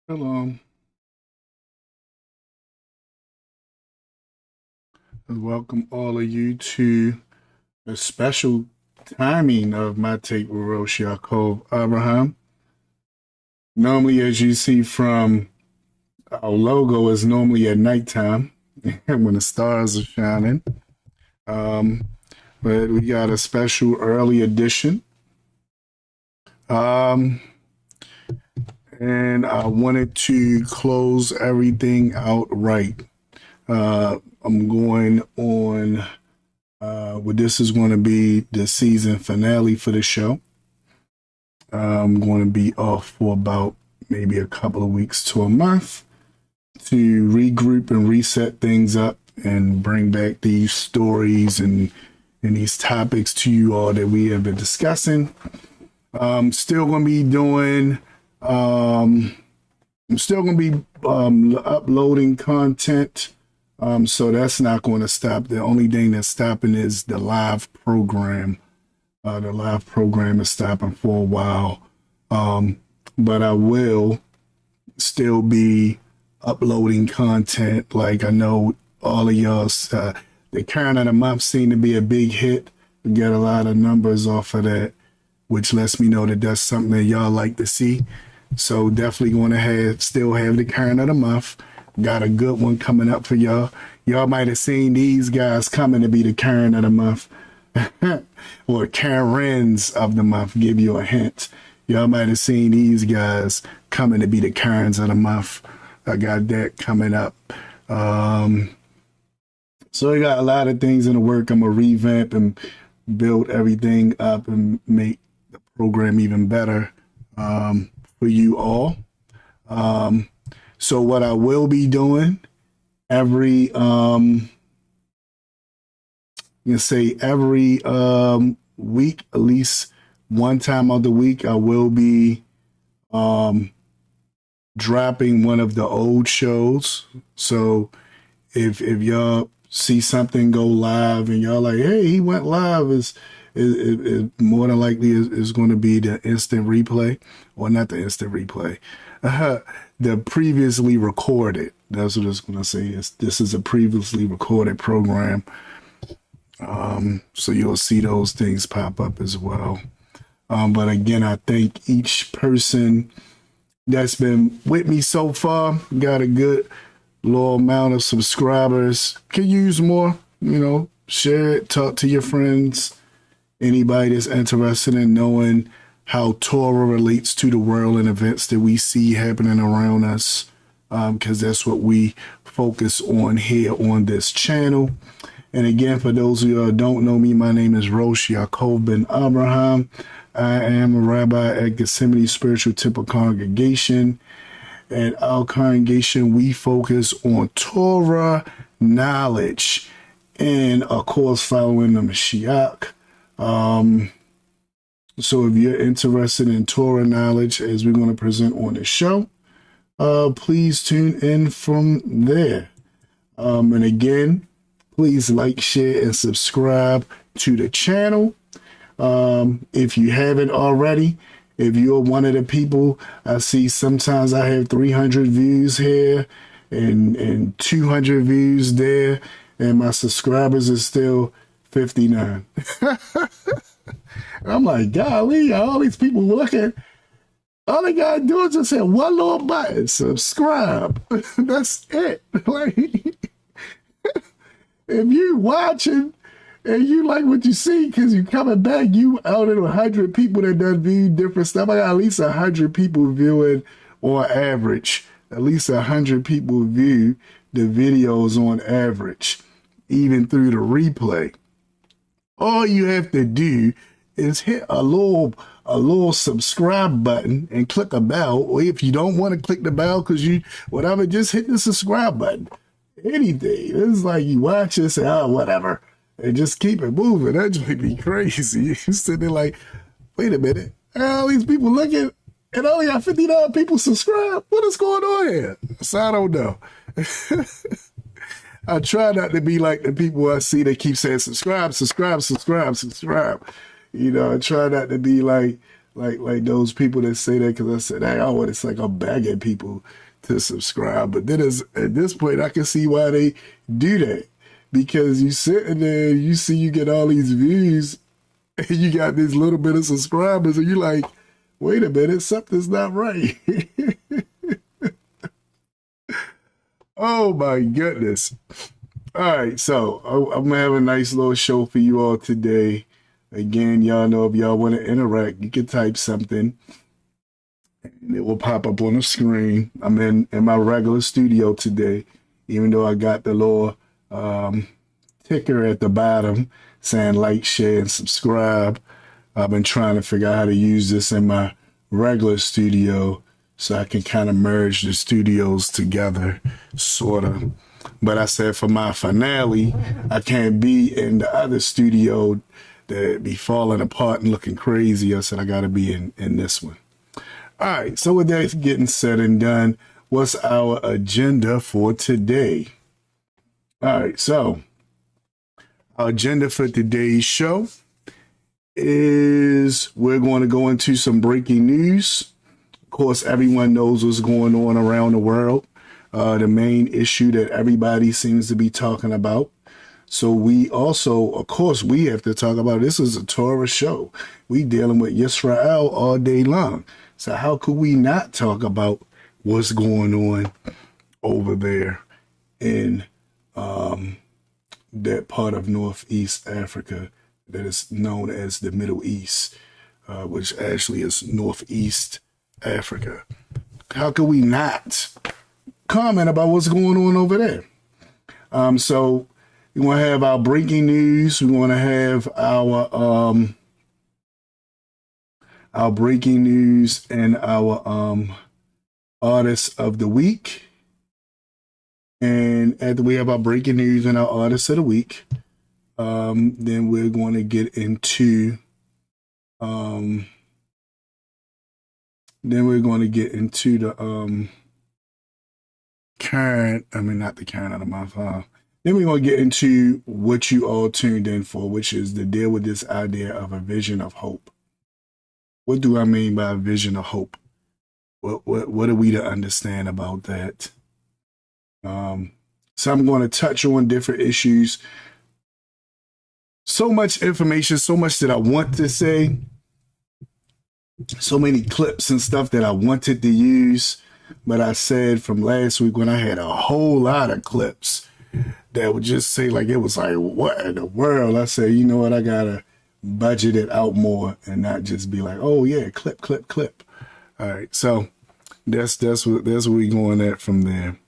Hello, and welcome all of you to a special timing of my take with Rosh Ya'acob Abraham. Normally, as you see from our logo, is normally at nighttime when the stars are shining. But we got a special early edition. And I wanted to close everything out right. I'm going on, this is going to be the season finale for the show. I'm going to be off for about maybe a couple of weeks to a month to regroup and reset things up and bring back these stories and these topics to you all that we have been discussing. Still going to be doing, I'm still going to be uploading content. So that's not going to stop. The only thing that's stopping is the live program. The live program is stopping for a while. But I will still be uploading content. Like I know all of y'all, the current of the month seemed to be a big hit. We get a lot of numbers off of that, which lets me know that that's something that y'all like to see. So definitely going to still have the current of the month. Got a good one coming up for y'all. Y'all might have seen these guys coming to be the current of the month. Or Karens of the month, give you a hint. Y'all might have seen these guys coming to be the Karens of the month. I got that coming up. So I got a lot of things in the work. I'm going to revamp and build everything up and make the program even better for you all. So what I will be doing every week, at least one time of the week, I will be dropping one of the old shows. So if y'all see something go live and y'all like, hey, he went live, is more than likely is going to be the instant replay, or not the instant replay. The previously recorded. That's what I was going to say. This is a previously recorded program. So you'll see those things pop up as well. But again, I thank each person that's been with me so far. Got a good low amount of subscribers. Could use more, share it, talk to your friends. Anybody that's interested in knowing how Torah relates to the world and events that we see happening around us, because that's what we focus on here on this channel. And again, for those of you who don't know me, my name is Rosh Ya'acob ben Abraham. I am a rabbi at Gethsemane Spiritual Temple Congregation. At our congregation, we focus on Torah knowledge and, of course, following the Mashiach. So if you're interested in Torah knowledge, as we're going to present on the show, please tune in from there. And again, please like, share, and subscribe to the channel. If you haven't already, if you're one of the people, I see sometimes I have 300 views here and 200 views there, and my subscribers are still 59. And I'm like, golly, all these people looking. All they gotta do is just hit one little button, subscribe. That's it. Like, if you watching and you like what you see because you coming back, you out of 100 people that done view different stuff. I got at least 100 people viewing on average. At least 100 people view the videos on average, even through the replay. All you have to do is hit a little subscribe button and click a bell. Or if you don't want to click the bell because just hit the subscribe button. Anything. It's like you watch this and whatever. And just keep it moving. That might be crazy. You sitting there like, wait a minute. All these people looking and only got 59 people subscribe. What is going on here? So I don't know. I try not to be like the people I see that keep saying subscribe, subscribe, subscribe, subscribe. I try not to be like like those people that say that, because I said, hey, oh, it's like I'm begging people to subscribe. But then at this point, I can see why they do that, because you sitting there, you see you get all these views, and you got this little bit of subscribers, and you're like, wait a minute, something's not right. Oh my goodness. All right, so I'm gonna have a nice little show for you all today. Again, y'all know if y'all want to interact, you can type something and it will pop up on the screen. I'm in my regular studio today, even though I got the little ticker at the bottom saying like, share, and subscribe. I've been trying to figure out how to use this in my regular studio so I can kind of merge the studios together, sort of. But I said for my finale, I can't be in the other studio that be falling apart and looking crazy. I said I got to be in this one. All right, so with that getting said and done, what's our agenda for today? All right, so our agenda for today's show is we're going to go into some breaking news. Of course, everyone knows what's going on around the world. The main issue that everybody seems to be talking about. So we also, of course, we have to talk about, this is a Torah show. We dealing with Yisrael all day long. So how could we not talk about what's going on over there in that part of Northeast Africa that is known as the Middle East, which actually is Northeast Africa. How could we not comment about what's going on over there? So we want to have our breaking news. We want to have our breaking news and our artist of the week. And after we have our breaking news and our artist of the week, then we're going to get into the current, not the current of the month. Then we're going to get into what you all tuned in for, which is to deal with this idea of a vision of hope. What do I mean by a vision of hope? What are we to understand about that? So I'm going to touch on different issues. So much information, so much that I want to say. So many clips and stuff that I wanted to use. But I said from last week when I had a whole lot of clips that would just say like, it was like, what in the world? I said, you know what? I got to budget it out more and not just be like, oh yeah, clip. All right. So that's where we going at from there.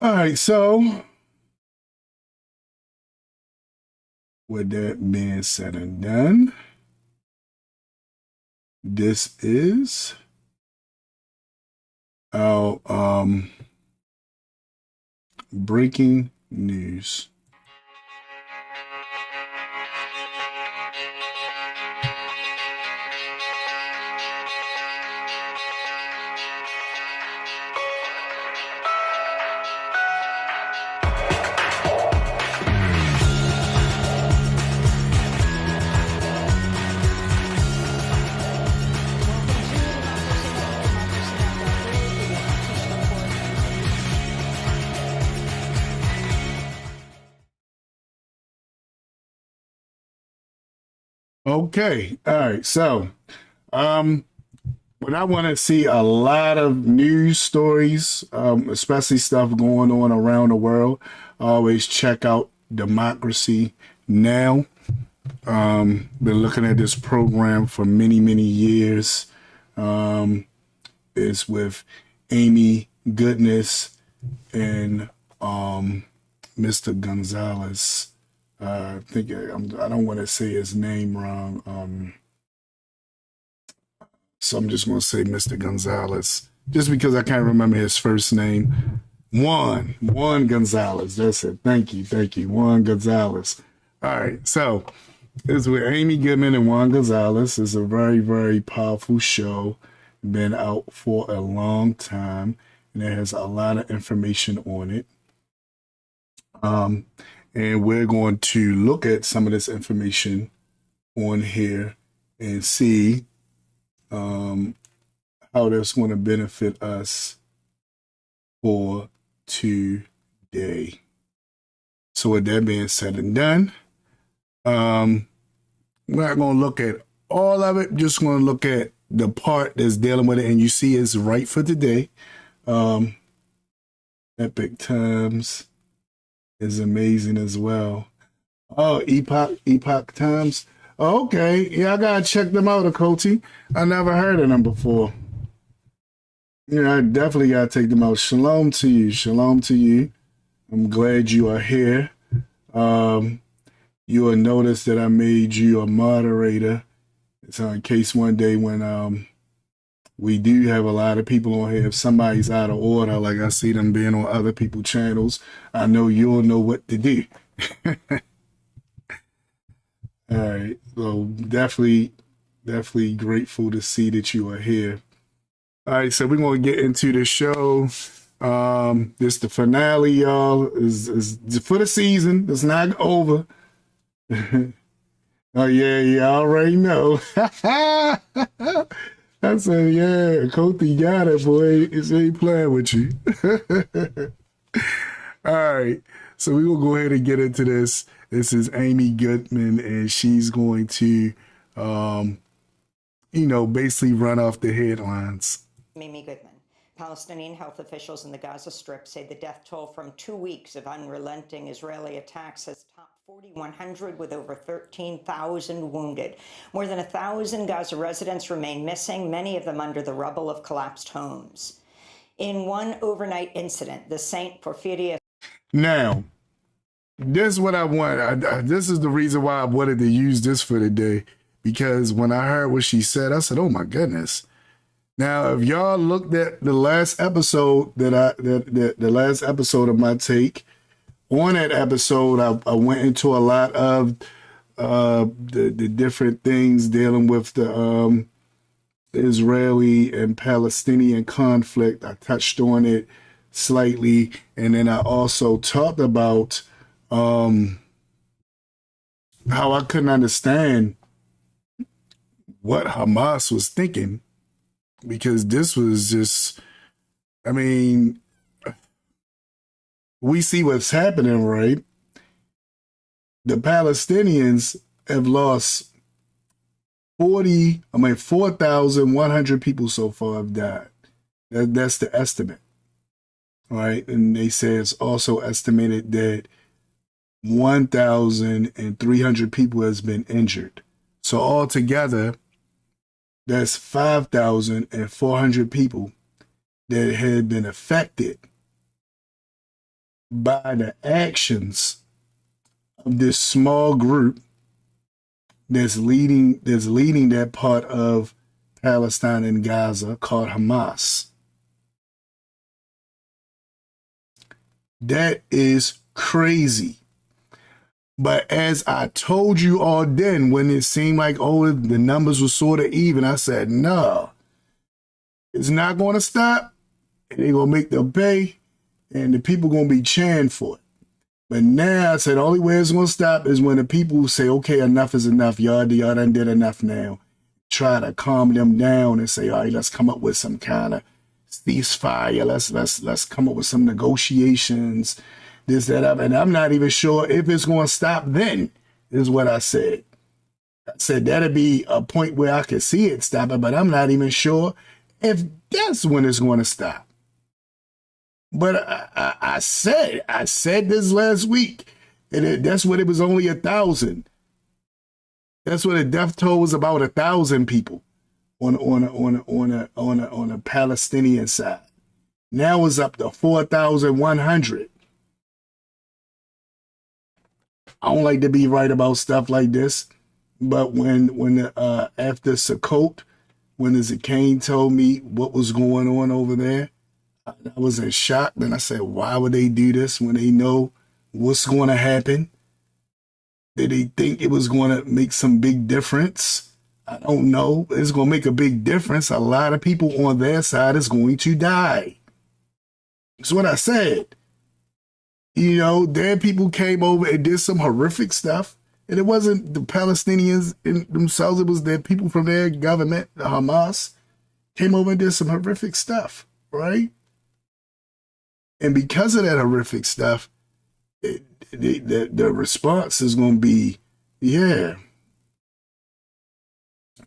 All right. So with that being said and done, this is our breaking news. Okay. All right. So, when I want to see a lot of news stories, especially stuff going on around the world, I always check out Democracy Now! Been looking at this program for many, many years. It's with Amy Goodness and Mr. Gonzalez. I think I don't want to say his name wrong. So I'm just going to say Mr. Gonzalez, just because I can't remember his first name. Juan Gonzalez. That's it. Thank you. Juan Gonzalez. All right. So it's with Amy Goodman and Juan Gonzalez. It's a very, very powerful show. Been out for a long time, and it has a lot of information on it. And we're going to look at some of this information on here and see how that's going to benefit us for today. So with that being said and done, we're not going to look at all of it, just going to look at the part that's dealing with it, and you see it's right for today. Epic Times is amazing as well. Oh, Epoch Times. Oh, okay, yeah, I gotta check them out, Akoti. I never heard of them before. Yeah, I definitely gotta take them out. Shalom to you. Shalom to you. I'm glad you are here. You will notice that I made you a moderator. So in case one day when we do have a lot of people on here, if somebody's out of order, like I see them being on other people's channels, I know you'll know what to do. All right, so definitely grateful to see that you are here. All right, so we're gonna get into the show. This the finale, y'all. Is for the season. It's not over. Oh yeah, you already know. I said, yeah, Kothi got it, boy. It's ain't playing with you. All right, so we will go ahead and get into this. This is Amy Goodman, and she's going to, basically run off the headlines. Amy Goodman. Palestinian health officials in the Gaza Strip say the death toll from 2 weeks of unrelenting Israeli attacks has topped 4,100, with over 13,000 wounded. More than 1,000 Gaza residents remain missing, many of them under the rubble of collapsed homes. In one overnight incident, the St. Porphyrius... Now, this is what I want. This is the reason why I wanted to use this for today, because when I heard what she said, I said, oh my goodness. Now, if y'all looked at the last episode the last episode of my take, on that episode, I went into a lot of the different things dealing with the Israeli and Palestinian conflict. I touched on it slightly, and then I also talked about how I couldn't understand what Hamas was thinking, because this was just, I mean, we see what's happening, right? The Palestinians have lost 4,100 people so far have died. That's the estimate, right? And they say it's also estimated that 1,300 people has been injured. So altogether, that's 5,400 people that had been affected by the actions of this small group that's leading that part of Palestine and Gaza called Hamas. That is crazy. But as I told you all then, when it seemed like, oh, the numbers were sort of even, I said, no, it's not going to stop. They're going to make them pay, and the people going to be cheering for it. But now I said, the only way it's going to stop is when the people say, okay, enough is enough. Y'all done did enough now. Try to calm them down and say, all right, let's come up with some kind of ceasefire. Let's come up with some negotiations. This, that, and I'm not even sure if it's going to stop then, is what I said. I said that'd be a point where I could see it stopping, but I'm not even sure if that's when it's going to stop. But I said this last week, and that's when it was only 1,000. That's when the death toll was about 1,000 people on a Palestinian side. Now it's up to 4,100. I don't like to be right about stuff like this, but when after Sukkot, when the Zakane told me what was going on over there, I was in shock. Then I said, why would they do this when they know what's going to happen? Did they think it was going to make some big difference? I don't know. It's going to make a big difference. A lot of people on their side is going to die. That's what I said. You know, their people came over and did some horrific stuff. And it wasn't the Palestinians in themselves. It was the people from their government, the Hamas, came over and did some horrific stuff, right? And because of that horrific stuff, the response is going to be, yeah.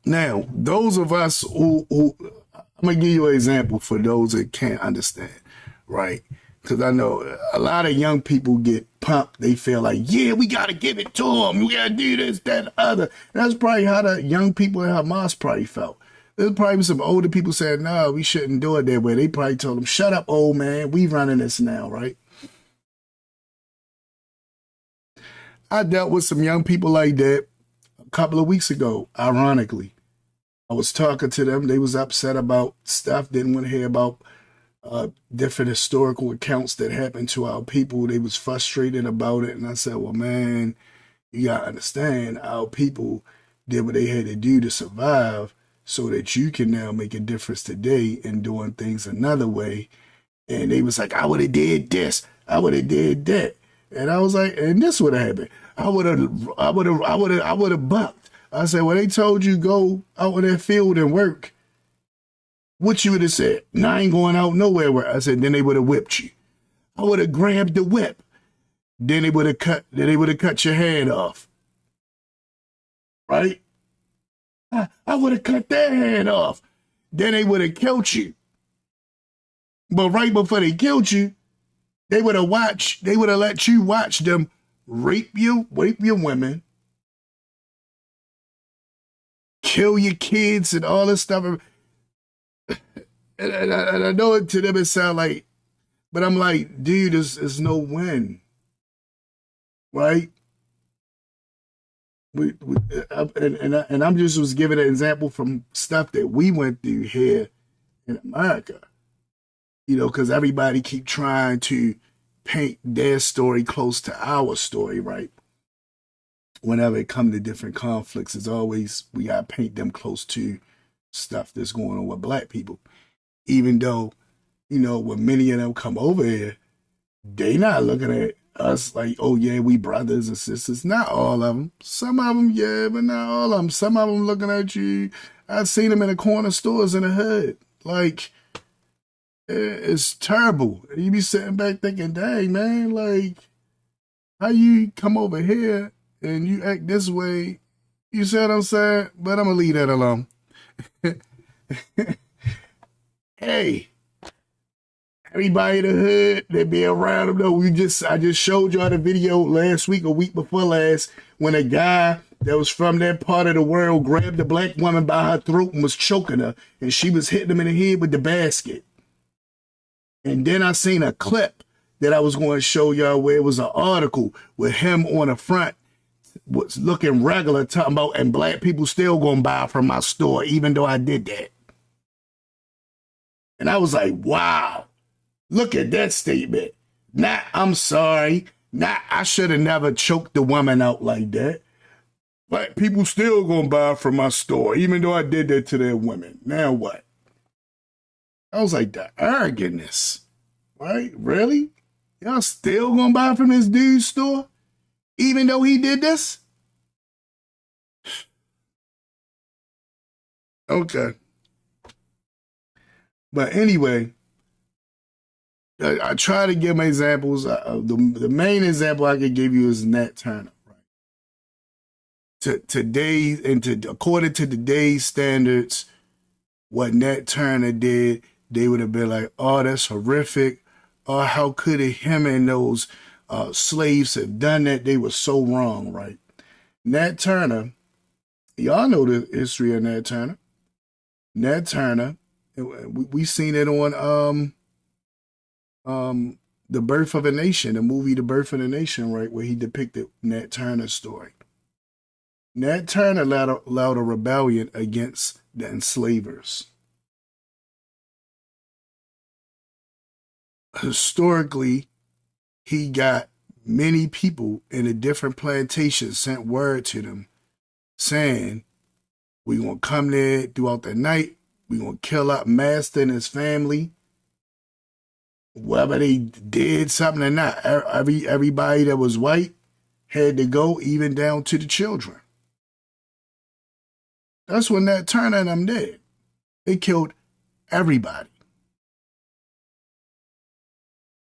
Now, those of us who I'm going to give you an example for those that can't understand, right? Because I know a lot of young people get pumped. They feel like, yeah, we got to give it to them. We got to do this, that, and other. And that's probably how the young people in Hamas probably felt. There's probably some older people saying, no, we shouldn't do it that way. They probably told them, shut up, old man. We running this now, right? I dealt with some young people like that a couple of weeks ago, ironically. I was talking to them. They was upset about stuff, didn't want to hear about different historical accounts that happened to our people. They was frustrated about it. And I said, well, man, you got to understand, our people did what they had to do to survive so that you can now make a difference today in doing things another way. And they was like, I would have did this. I would have did that. And I was like, and this would have happened. I would have bucked. I said, well, they told you go out in that field and work. What you would have said? No, I ain't going out nowhere. I said, then they would have whipped you. I would have grabbed the whip. Then they would have cut your hand off. Right? I would have cut their hand off. Then they would have killed you. But right before they killed you, they would have let you watch them rape you, your women, kill your kids and all this stuff. And I know it to them it sound like, but I'm like, dude, there's no win, right? And I'm just was giving an example from stuff that we went through here in America, you know, because everybody keep trying to paint their story close to our story, right? Whenever it comes to different conflicts, it's always we gotta paint them close to stuff that's going on with black people. Even though, you know, when many of them come over here, they not looking at us like, oh yeah, we brothers and sisters. Not all of them. Some of them, yeah, but not all of them. Some of them looking at you. I've seen them in the corner stores in the hood. Like, it's terrible. You be sitting back thinking, dang, man, like, how you come over here and you act this way? You see what I'm saying? But I'm going to leave that alone. Hey, everybody in the hood that be around them, though, I just showed y'all the video last week or week before last when a guy that was from that part of the world grabbed a black woman by her throat and was choking her, and she was hitting him in the head with the basket. And then I seen a clip that I was going to show y'all where it was an article with him on the front was looking regular, talking about, and black people still gonna buy from my store even though I did that. And I was like, wow, look at that statement. Nah, I'm sorry. Nah, I should have never choked the woman out like that. But people still gonna buy from my store, even though I did that to their women. Now what? I was like, the arrogantness, right? Really? Y'all still gonna buy from this dude's store, even though he did this? Okay. But anyway, I try to give my examples. The main example I could give you is Nat Turner. Right? According to today's standards, what Nat Turner did, they would have been like, oh, that's horrific. Oh, how could him and those slaves have done that? They were so wrong, right? Nat Turner, y'all know the history of Nat Turner. Nat Turner, we seen it on The Birth of a Nation, the movie The Birth of a Nation, right, where he depicted Nat Turner's story. Nat Turner allowed a rebellion against the enslavers. Historically, he got many people in the different plantations sent word to them saying, we're going to come there throughout the night. We're going to kill up master and his family. Whether they did something or not, everybody that was white, had to go even down to the children. That's when Nat Turner and them did. They killed everybody.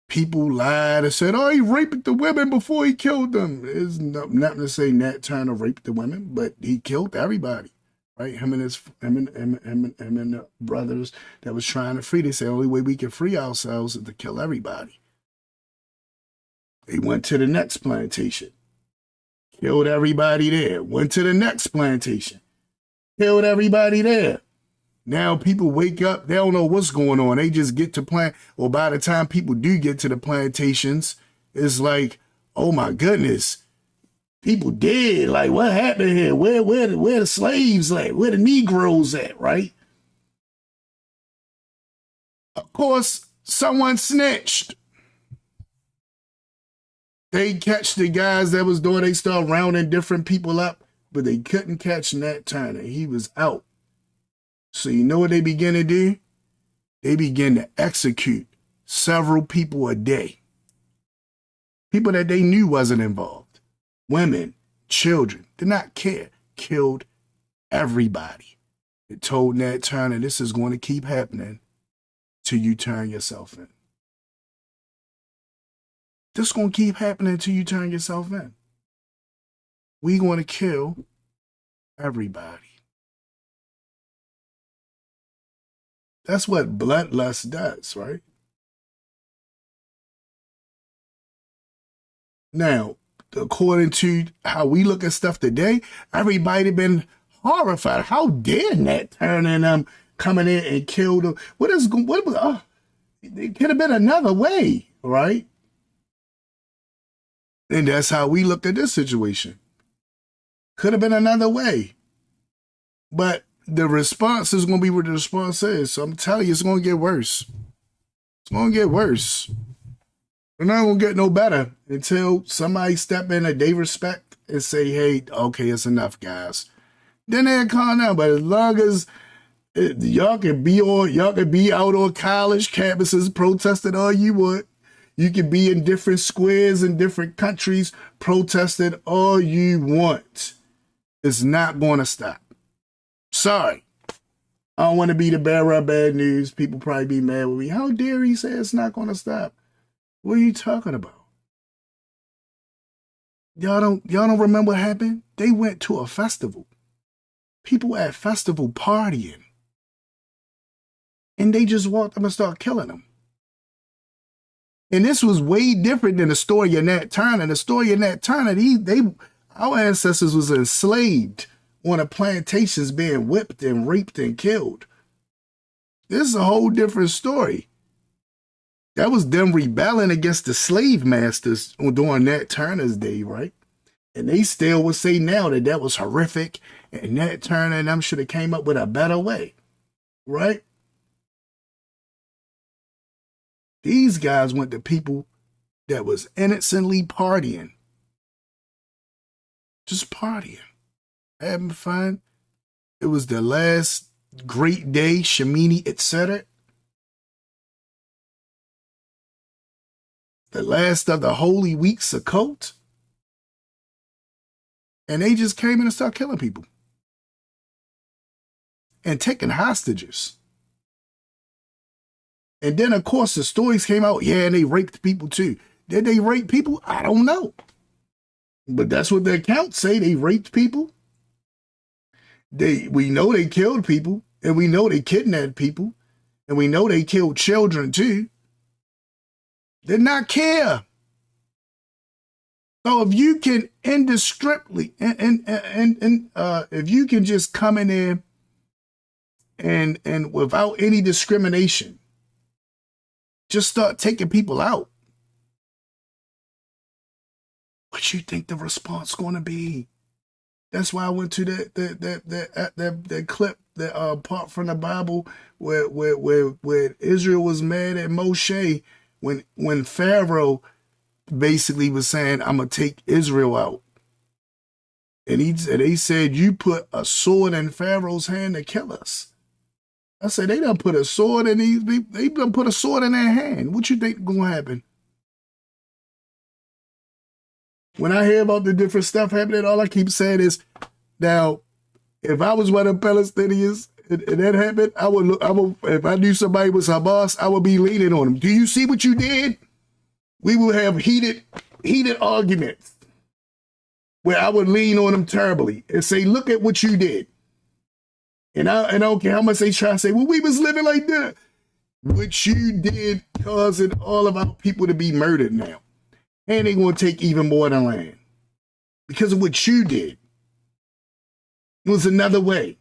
People lied and said, oh, he raped the women before he killed them. There's nothing to say Nat Turner raped the women, but he killed everybody, right? Him and the brothers that was trying to free. They said the only way we can free ourselves is to kill everybody. They went to the next plantation, killed everybody there. Went to the next plantation, killed everybody there. Now people wake up, they don't know what's going on. They just get to plant, or by the time people do get to the plantations, it's like, oh my goodness, people dead. Like, what happened here? Where the slaves at? Where the Negroes at, right? Of course, someone snitched. They catch the guys that was doing, they start rounding different people up, but they couldn't catch Nat Turner. He was out. So you know what they begin to do? They begin to execute several people a day. People that they knew wasn't involved. Women, children, did not care. Killed everybody. It told Nat Turner, this is going to keep happening till you turn yourself in. This is going to keep happening until you turn yourself in. We're going to kill everybody. That's what bloodlust does, right? Now, according to how we look at stuff today, everybody been horrified. How dare Nat Turner and them coming in and kill them? It could have been another way, right? And that's how we looked at this situation. Could have been another way. But the response is going to be what the response is. So I'm telling you, it's going to get worse. It's going to get worse. We're not going to get no better until somebody step in that they respect and say, hey, okay, it's enough, guys. Then they'll calm down. But as long as y'all can be out on college campuses protesting all you want. You can be in different squares in different countries protesting all you want. It's not going to stop. Sorry. I don't want to be the bearer of bad news. People probably be mad with me. How dare he say it's not going to stop? What are you talking about? Y'all don't remember what happened? They went to a festival. People at festival partying. And they just walked up and started killing them. And this was way different than the story of Nat Turner. The story of Nat Turner, our ancestors was enslaved on the plantations being whipped and raped and killed. This is a whole different story. That was them rebelling against the slave masters during Nat Turner's day, right? And they still would say now that was horrific and Nat Turner and them should have came up with a better way, right? These guys went to people that was innocently partying. Just partying. Having fun. It was the last great day, Shemini, etc. The last of the Holy Week, Sukkot. And they just came in and started killing people. And taking hostages. And then, of course, the stories came out, yeah, and they raped people too. Did they rape people? I don't know. But that's what the accounts say. They raped people. We know they killed people. And we know they kidnapped people. And we know they killed children too. Did not care. So if you can indiscriminately, if you can just come in there and without any discrimination, just start taking people out. What you think the response going to be? That's why I went to that clip, that part from the Bible where Israel was mad at Moshe when Pharaoh basically was saying, "I'm gonna take Israel out," and they said, "You put a sword in Pharaoh's hand to kill us." I said, they done put a sword in these people. They done put a sword in their hand. What you think gonna happen? When I hear about the different stuff happening, all I keep saying is, now, if I was one of the Palestinians and that happened, I would look. If I knew somebody was Hamas, I would be leaning on them. Do you see what you did? We would have heated arguments where I would lean on them terribly and say, "Look at what you did." And I don't care how much they try to say, "Well, we was living like that." What you did causing all of our people to be murdered now, and they're going to take even more than land because of what you did. It was another way.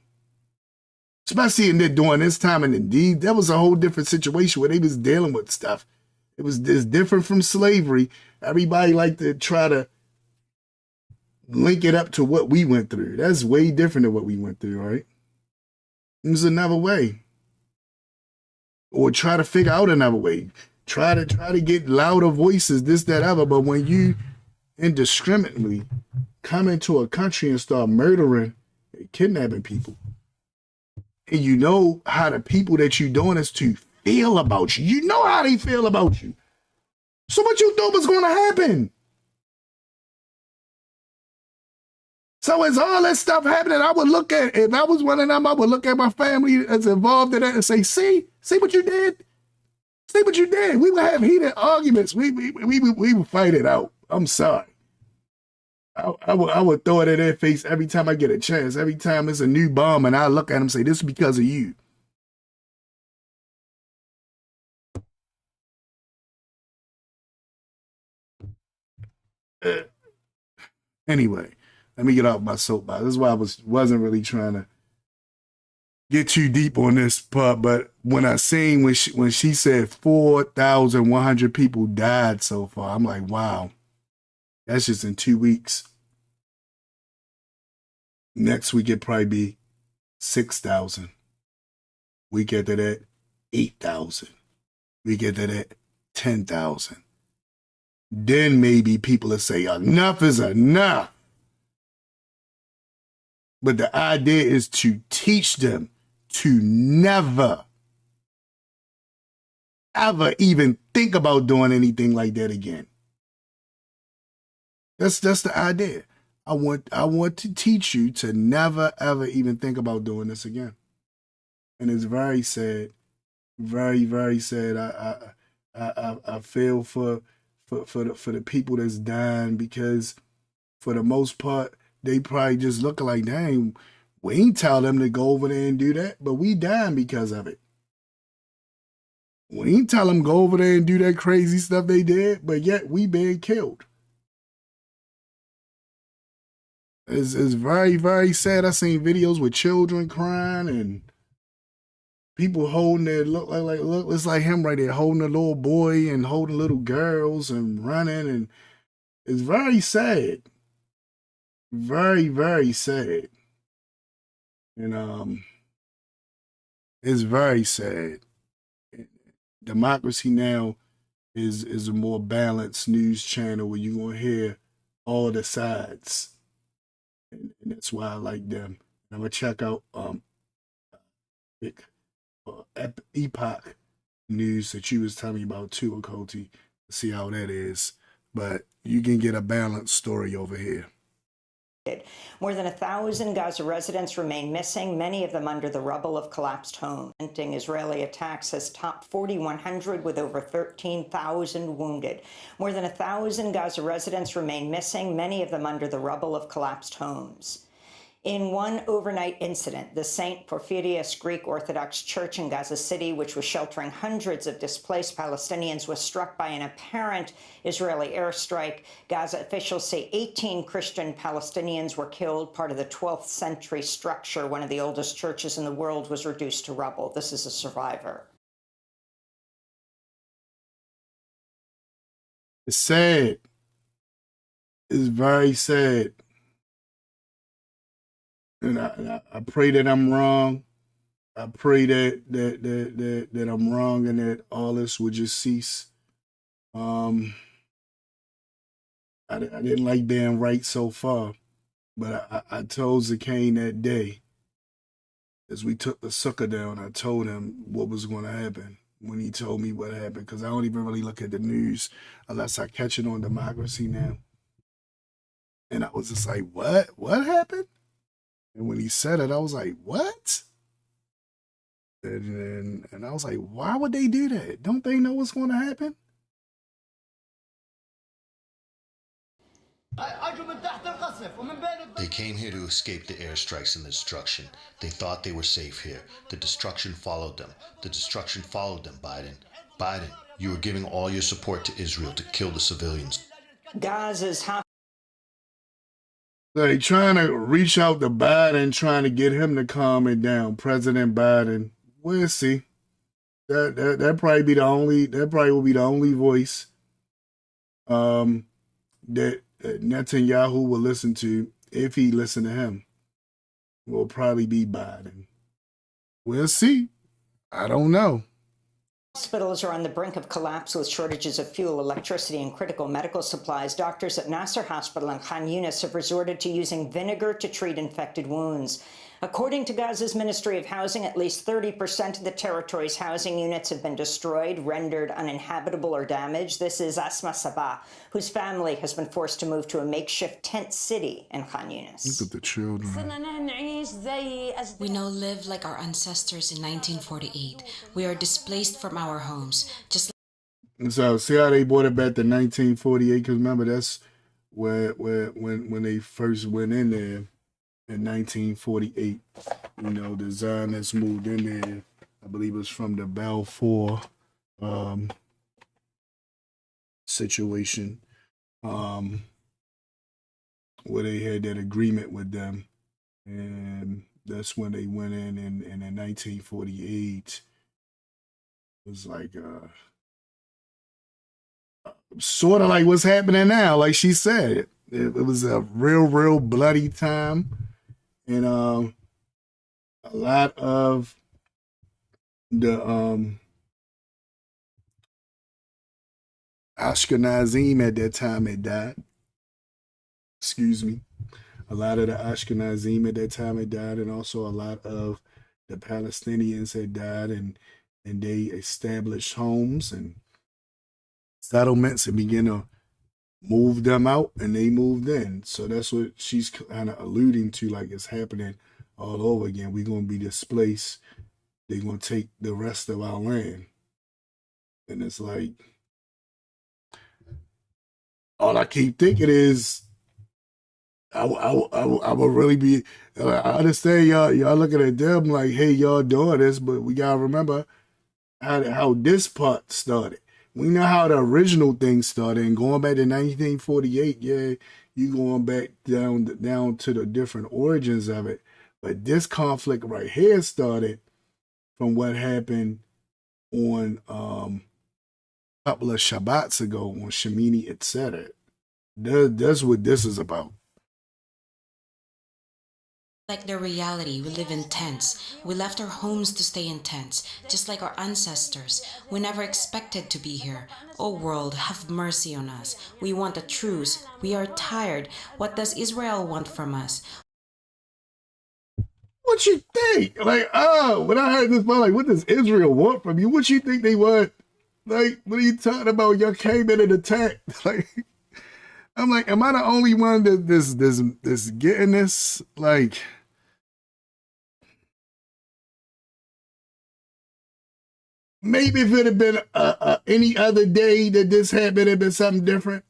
Especially in during this time, and indeed, that was a whole different situation where they was dealing with stuff. It's different from slavery. Everybody like to try to link it up to what we went through. That's way different than what we went through, right? It was another way. Or try to figure out another way. Try to get louder voices, this, that, other. But when you indiscriminately come into a country and start murdering and kidnapping people, and you know how the people that you're doing this to feel about you. You know how they feel about you. So what you thought was going to happen? So as all that stuff happening, I would look at, if I was one of them, I would look at my family as involved in that and say, see what you did? See what you did? We would have heated arguments. We would fight it out. I'm sorry. I would throw it in their face every time I get a chance. Every time it's a new bomb, and I look at them and say, "This is because of you." Anyway, let me get off my soapbox. This is why I wasn't really trying to get too deep on this part. But when I seen when she said 4,100 people died so far, I'm like, wow, that's just in 2 weeks. Next week, it'd probably be 6,000. Week after that, 8,000. Week after that, 10,000. Then maybe people will say, enough is enough. But the idea is to teach them to never, ever even think about doing anything like that again. That's the idea. I want to teach you to never, ever even think about doing this again. And it's very sad, very, very sad. I feel for the people that's dying, because for the most part, they probably just look like, dang, we ain't tell them to go over there and do that, but we dying because of it. We ain't tell them go over there and do that crazy stuff they did, but yet we being killed. It's very, very sad. I seen videos with children crying and people holding their look, it's like him right there holding a little boy and holding little girls and running, and it's very sad. Very, very sad. And it's very sad. Democracy Now! is a more balanced news channel where you're gonna hear all the sides. And that's why I like them. I'm gonna check out Epoch News that you was telling me about too, Okoti, see how that is. But you can get a balanced story over here. More than 1,000 Gaza residents remain missing, many of them under the rubble of collapsed homes. Israeli attacks has topped 4,100 with over 13,000 wounded. More than 1,000 Gaza residents remain missing, many of them under the rubble of collapsed homes. In one overnight incident, the St. Porphyrius Greek Orthodox Church in Gaza City, which was sheltering hundreds of displaced Palestinians, was struck by an apparent Israeli airstrike. Gaza officials say 18 Christian Palestinians were killed. Part of the 12th century structure, one of the oldest churches in the world, was reduced to rubble. This is a survivor. It's sad. It's very sad. And I pray that I'm wrong. I pray that I'm wrong and that all this would just cease. I didn't like being right so far, but I told Zakane that day, as we took the sucker down, I told him what was going to happen when he told me what happened, because I don't even really look at the news unless I catch it on Democracy Now! And I was just like, what? What happened? And when he said it, I was like, what? And I was like, why would they do that? Don't they know what's going to happen? They came here to escape the airstrikes and the destruction. They thought they were safe here. The destruction followed them. The destruction followed them, Biden. Biden, you were giving all your support to Israel to kill the civilians. Gaza's Like trying to reach out to Biden, trying to get him to calm it down. President Biden. We'll see. That probably be the only. That probably will be the only voice that Netanyahu will listen to, if he listen to him, will probably be Biden. We'll see. I don't know. Hospitals are on the brink of collapse with shortages of fuel, electricity, and critical medical supplies. Doctors at Nasser Hospital in Khan Yunis have resorted to using vinegar to treat infected wounds. According to Gaza's Ministry of Housing, at least 30% of the territory's housing units have been destroyed, rendered uninhabitable, or damaged. This is Asma Sabah, whose family has been forced to move to a makeshift tent city in Khan Yunis. Look at the children. We now live like our ancestors in 1948. We are displaced from our homes, just And so see how they brought it back to 1948? Because remember, that's when they first went in there in 1948. You know, the Zionists moved in there. I believe it was from the Balfour situation, where they had that agreement with them, and that's when they went in 1948. It was like sort of like what's happening now, like she said. It was a real bloody time, and a lot of the Ashkenazim at that time had died. Excuse me. A lot of the Ashkenazim at that time had died, and also a lot of the Palestinians had died, and they established homes and settlements and began to move them out, and they moved in. So that's what she's kind of alluding to, like it's happening all over again. We're going to be displaced. They're going to take the rest of our land. And it's like, all I keep thinking is, I would really be, I understand y'all looking at them like, hey, y'all doing this, but we got to remember how this part started. We know how the original thing started, and going back to 1948, yeah, you going back down to the different origins of it. But this conflict right here started from what happened on a couple of Shabbats ago on Shemini, etc. That's what this is about. like the reality. We live in tents. We left our homes to stay in tents, just like our ancestors. We never expected to be here. Oh world, have mercy on us. We want a truce. We are tired. What does Israel want from us? What you think? Like, when I heard this, I'm like, what does Israel want from you? What you think they want? Like, what are you talking about? Y'all came in and attacked. Like, I'm like, am I the only one that's getting this? Like, maybe if it had been any other day that this happened, it'd been something different.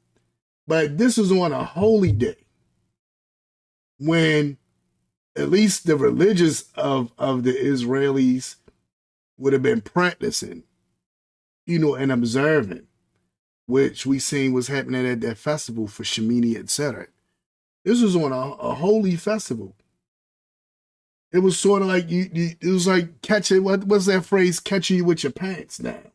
But this was on a holy day when at least the religious of the Israelis would have been practicing, you know, and observing, which we seen was happening at that festival for Shemini, etc. This was on a holy festival. It was sort of like it was like catching, what's that phrase? Catching you with your pants down.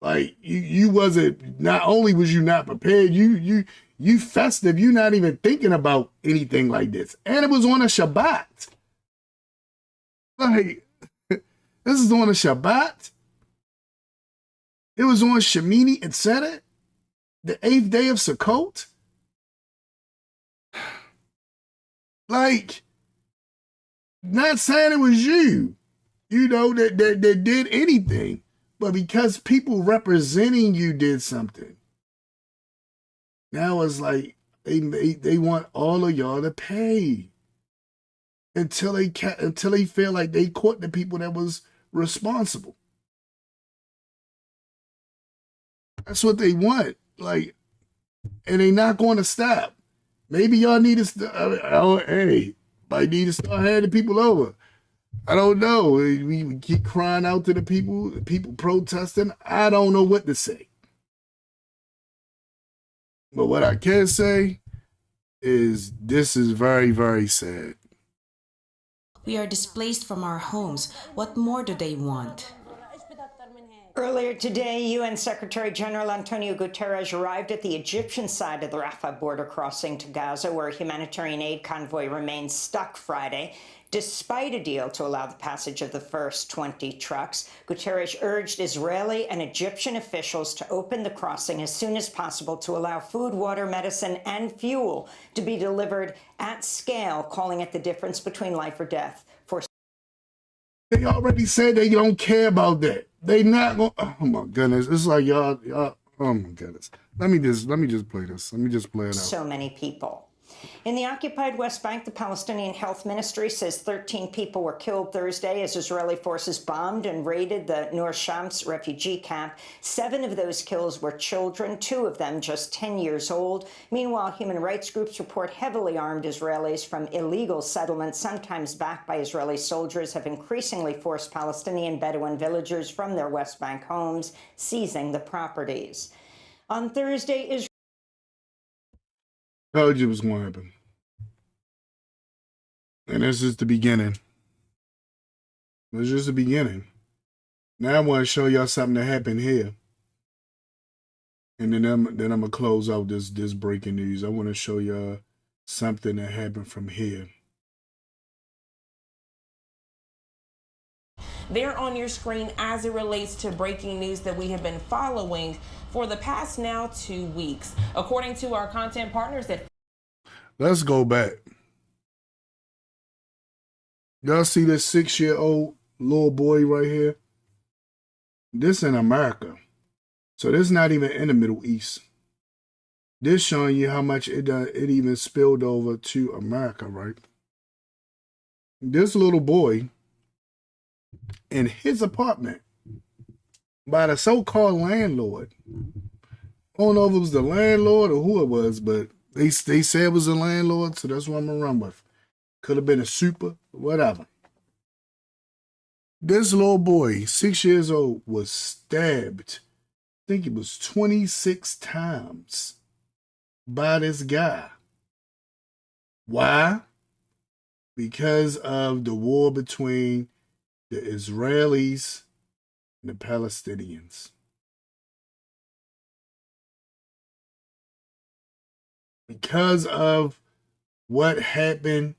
Like you wasn't. Not only was you not prepared, you festive. You're not even thinking about anything like this, and it was on a Shabbat. Like, this is on a Shabbat. It was on Shemini, etc. The 8th day of Sukkot. Like, not saying it was you know, that did anything, but because people representing you did something. Now it's like, They want all of y'all to pay until they feel like they caught the people that was responsible. That's what they want. Like, and they not going to stop. Maybe y'all need to might need to start handing people over. I don't know. We keep crying out to the people protesting. I don't know what to say. But what I can say is this is very, very sad. We are displaced from our homes. What more do they want? Earlier today, UN Secretary General Antonio Guterres arrived at the Egyptian side of the Rafah border crossing to Gaza, where a humanitarian aid convoy remains stuck Friday. Despite a deal to allow the passage of the first 20 trucks, Guterres urged Israeli and Egyptian officials to open the crossing as soon as possible to allow food, water, medicine, and fuel to be delivered at scale, calling it the difference between life or death. They already said they don't care about that. They not going. Oh my goodness! It's like y'all. Oh my goodness! Let me just play this. Let me just play it out. So many people. In the occupied West Bank, the Palestinian Health Ministry says 13 people were killed Thursday as Israeli forces bombed and raided the Nur Shams refugee camp. 7 of those kills were children, 2 of them just 10 years old. Meanwhile, human rights groups report heavily armed Israelis from illegal settlements, sometimes backed by Israeli soldiers, have increasingly forced Palestinian Bedouin villagers from their West Bank homes, seizing the properties. On Thursday, Israel Told you it was going to happen. And this is the beginning. It's just the beginning. Now I want to show y'all something that happened here. And then I'm going to close out this breaking news. I want to show y'all something that happened from here. There on your screen as it relates to breaking news that we have been following for the past now 2 weeks. According to our content partners that... Let's go back. Y'all see this 6-year-old little boy right here? This in America. So this not even in the Middle East. This showing you how much it even spilled over to America, right? This little boy in his apartment by the so-called landlord. I don't know if it was the landlord or who it was, but they said it was the landlord, so that's what I'm gonna run with. Could have been a super, whatever. This little boy, 6 years old, was stabbed, I think it was 26 times by this guy. Why? Because of the war between the Israelis and the Palestinians. Because of what happened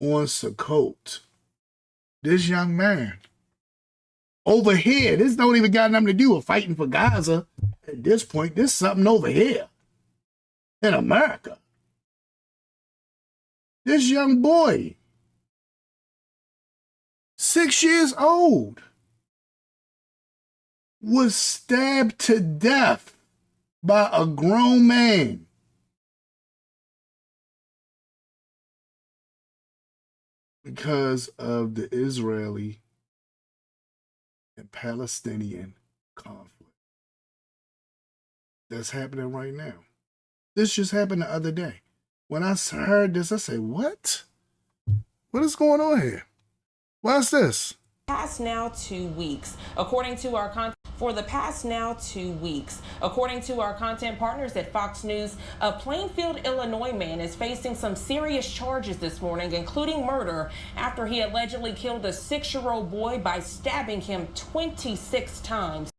on Sukkot. This young man over here, this don't even got nothing to do with fighting for Gaza. At this point, this is something over here in America. This young boy, 6 years old, was stabbed to death by a grown man. Because of the Israeli and Palestinian conflict that's happening right now. This just happened the other day. When I heard this, I said, what? What is going on here? What's this? Past now 2 weeks, according to our content partners at Fox News, a Plainfield, Illinois man is facing some serious charges this morning, including murder, after he allegedly killed a 6-year-old boy by stabbing him 26 times.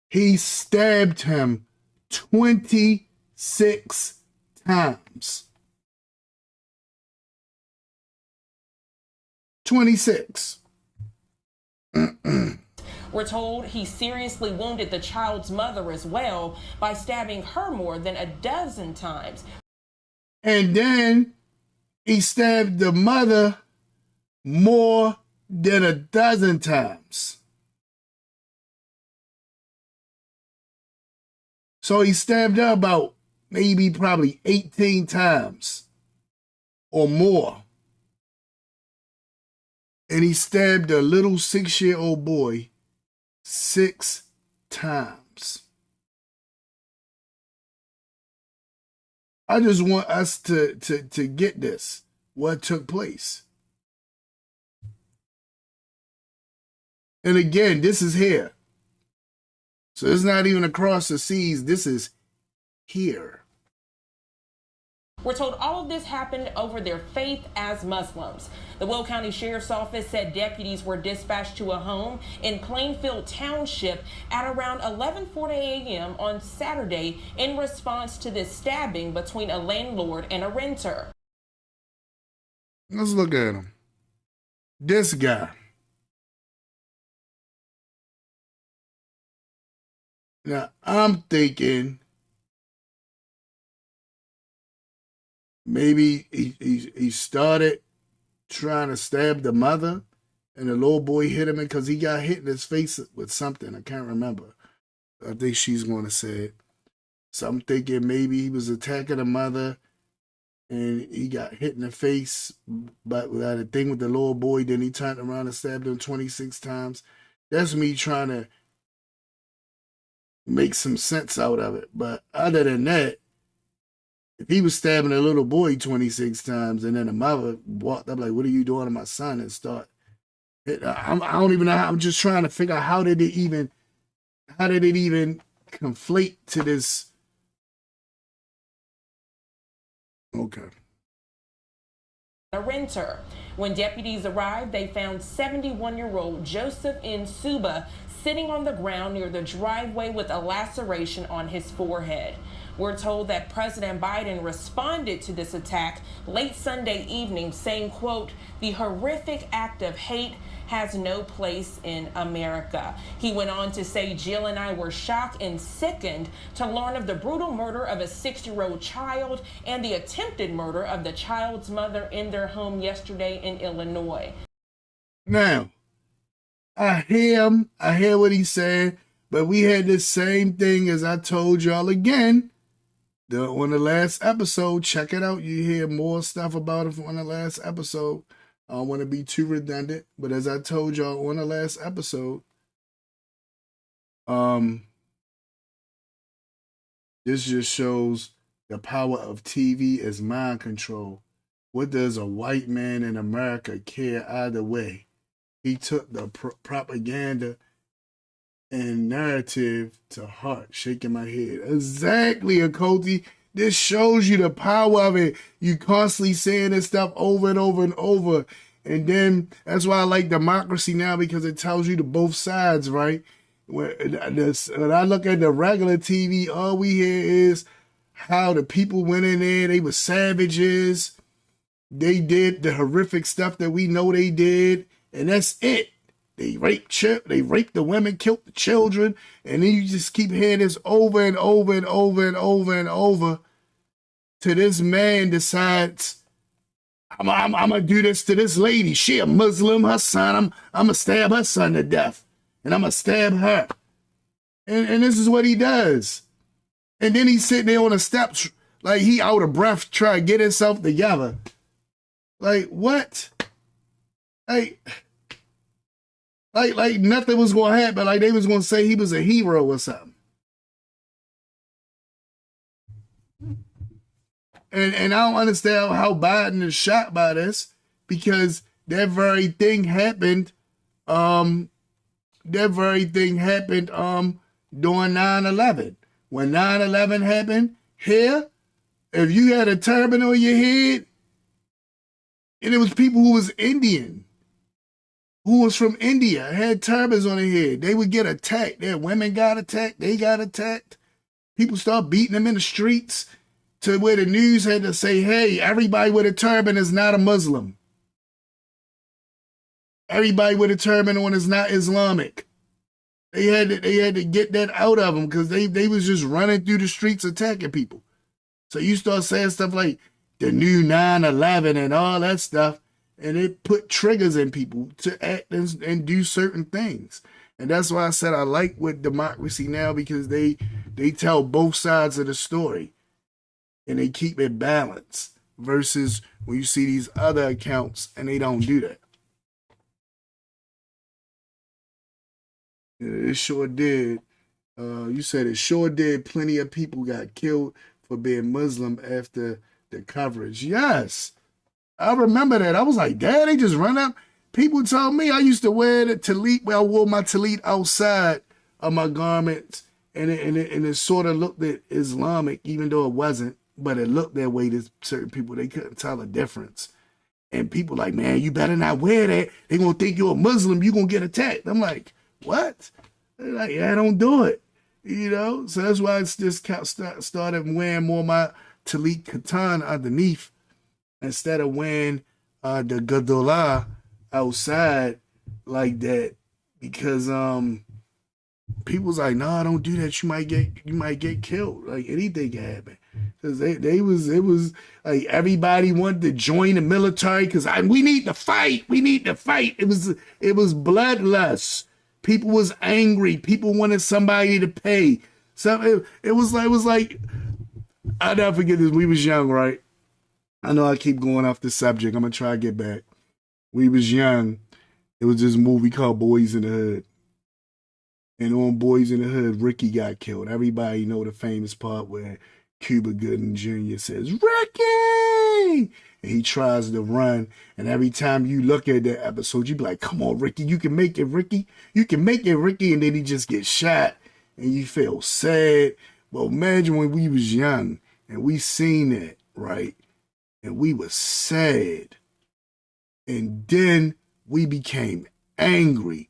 He stabbed him 26 times. 26. We're told he seriously wounded the child's mother as well by stabbing her more than a dozen times. And then he stabbed the mother more than a dozen times. So he stabbed her about maybe probably 18 times or more. And he stabbed a little 6-year-old boy 6 times. I just want us to get this, what took place. And again, this is here. So it's not even across the seas. This is here. We're told all of this happened over their faith as Muslims. The Will County Sheriff's Office said deputies were dispatched to a home in Plainfield Township at around 11:40 a.m. on Saturday in response to this stabbing between a landlord and a renter. Let's look at him. This guy. Now, I'm thinking maybe he started trying to stab the mother, and the little boy hit him because he got hit in his face with something. I can't remember. I think she's going to say it. So I'm thinking maybe he was attacking the mother, and he got hit in the face by the thing with the little boy. Then he turned around and stabbed him 26 times. That's me trying to make some sense out of it. But other than that, if he was stabbing a little boy 26 times and then the mother walked up like, what are you doing to my son? And start, I don't even know. I'm just trying to figure out how did it even conflate to this? Okay. A renter. When deputies arrived, they found 71-year-old Joseph N. Suba sitting on the ground near the driveway with a laceration on his forehead. We're told that President Biden responded to this attack late Sunday evening, saying, quote, "The horrific act of hate has no place in America." He went on to say, "Jill and I were shocked and sickened to learn of the brutal murder of a 6-year-old child and the attempted murder of the child's mother in their home yesterday in Illinois." Now, I hear him. I hear what he's saying, but we had this same thing as I told y'all again on the last episode. Check it out. You hear more stuff about it on the last episode. I don't want to be too redundant, but as I told y'all on the last episode, this just shows the power of TV as mind control. What does a white man in America care either way? He took the propaganda and narrative to heart. Shaking my head. Exactly, Akoti. This shows you the power of it. You constantly saying this stuff over and over and over. And then that's why I like democracy now, because it tells you the both sides, right? When I look at the regular TV, all we hear is how the people went in there. They were savages. They did the horrific stuff that we know they did. And that's it. They raped the women, killed the children, and then you just keep hearing this over and over and over and over and over till this man decides, I'm gonna do this to this lady. She a Muslim, her son, I'm gonna stab her son to death, and I'm gonna stab her. And this is what he does. And then he's sitting there on the steps like he out of breath trying to get himself together. Like, what? Like nothing was going to happen. Like they was going to say he was a hero or something. And I don't understand how Biden is shocked by this, because that very thing happened. During 9/11. When 9/11 happened here, if you had a turban on your head, and it was people who was Indian, who was from India, had turbans on their head, they would get attacked. Their women got attacked. They got attacked. People start beating them in the streets to where the news had to say, hey, everybody with a turban is not a Muslim. Everybody with a turban on is not Islamic. They had to get that out of them, because they was just running through the streets attacking people. So you start saying stuff like the new 9/11 and all that stuff, and it put triggers in people to act and do certain things. And that's why I said I like with democracy now, because they tell both sides of the story. and they keep it balanced versus when you see these other accounts and they don't do that. It sure did. You said it sure did. Plenty of people got killed for being Muslim after the coverage. Yes, I remember that. I was like, Dad, they just run up. People told me I used to wear the tallit. Well, I wore my tallit outside of my garments, and it sort of looked Islamic, even though it wasn't. But it looked that way to certain people. They couldn't tell the difference. And people like, man, you better not wear that. They gonna think you're a Muslim. You gonna get attacked. I'm like, what? They're like, yeah, don't do it. You know, so that's why it's just started wearing more my tallit katan underneath instead of wearing the gadolah outside like that, because people's like, nah, don't do that. You might get killed. Like anything can happen. Cause it was like everybody wanted to join the military because we need to fight. We need to fight. It was bloodlust. People was angry. People wanted somebody to pay. So it was like I'll never forget this. We was young, right? I know I keep going off the subject. I'm gonna try to get back. We was young. It was this movie called Boys in the Hood. And on Boys in the Hood, Ricky got killed. Everybody know the famous part where Cuba Gooding Jr. says, Ricky! And he tries to run. And every time you look at that episode, you be like, come on, Ricky, you can make it, Ricky. You can make it, Ricky. And then he just gets shot. And you feel sad. Well, imagine when we was young and we seen that, right? And we was sad. And then we became angry.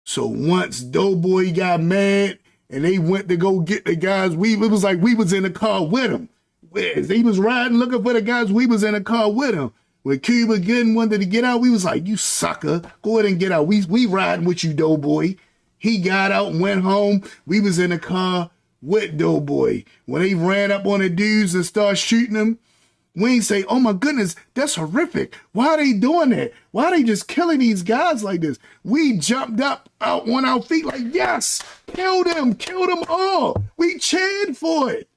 So once Doughboy got mad and they went to go get the guys, it was like we was in the car with him. As he was riding looking for the guys, we was in the car with him. When Cuba Gooding wanted to get out, we was like, you sucker, go ahead and get out. We riding with you, Doughboy. He got out and went home. We was in the car with Doughboy. When they ran up on the dudes and started shooting them, we ain't say, oh my goodness, that's horrific. Why are they doing that? Why are they just killing these guys like this? We jumped up out on our feet like, yes, kill them all. We cheered for it.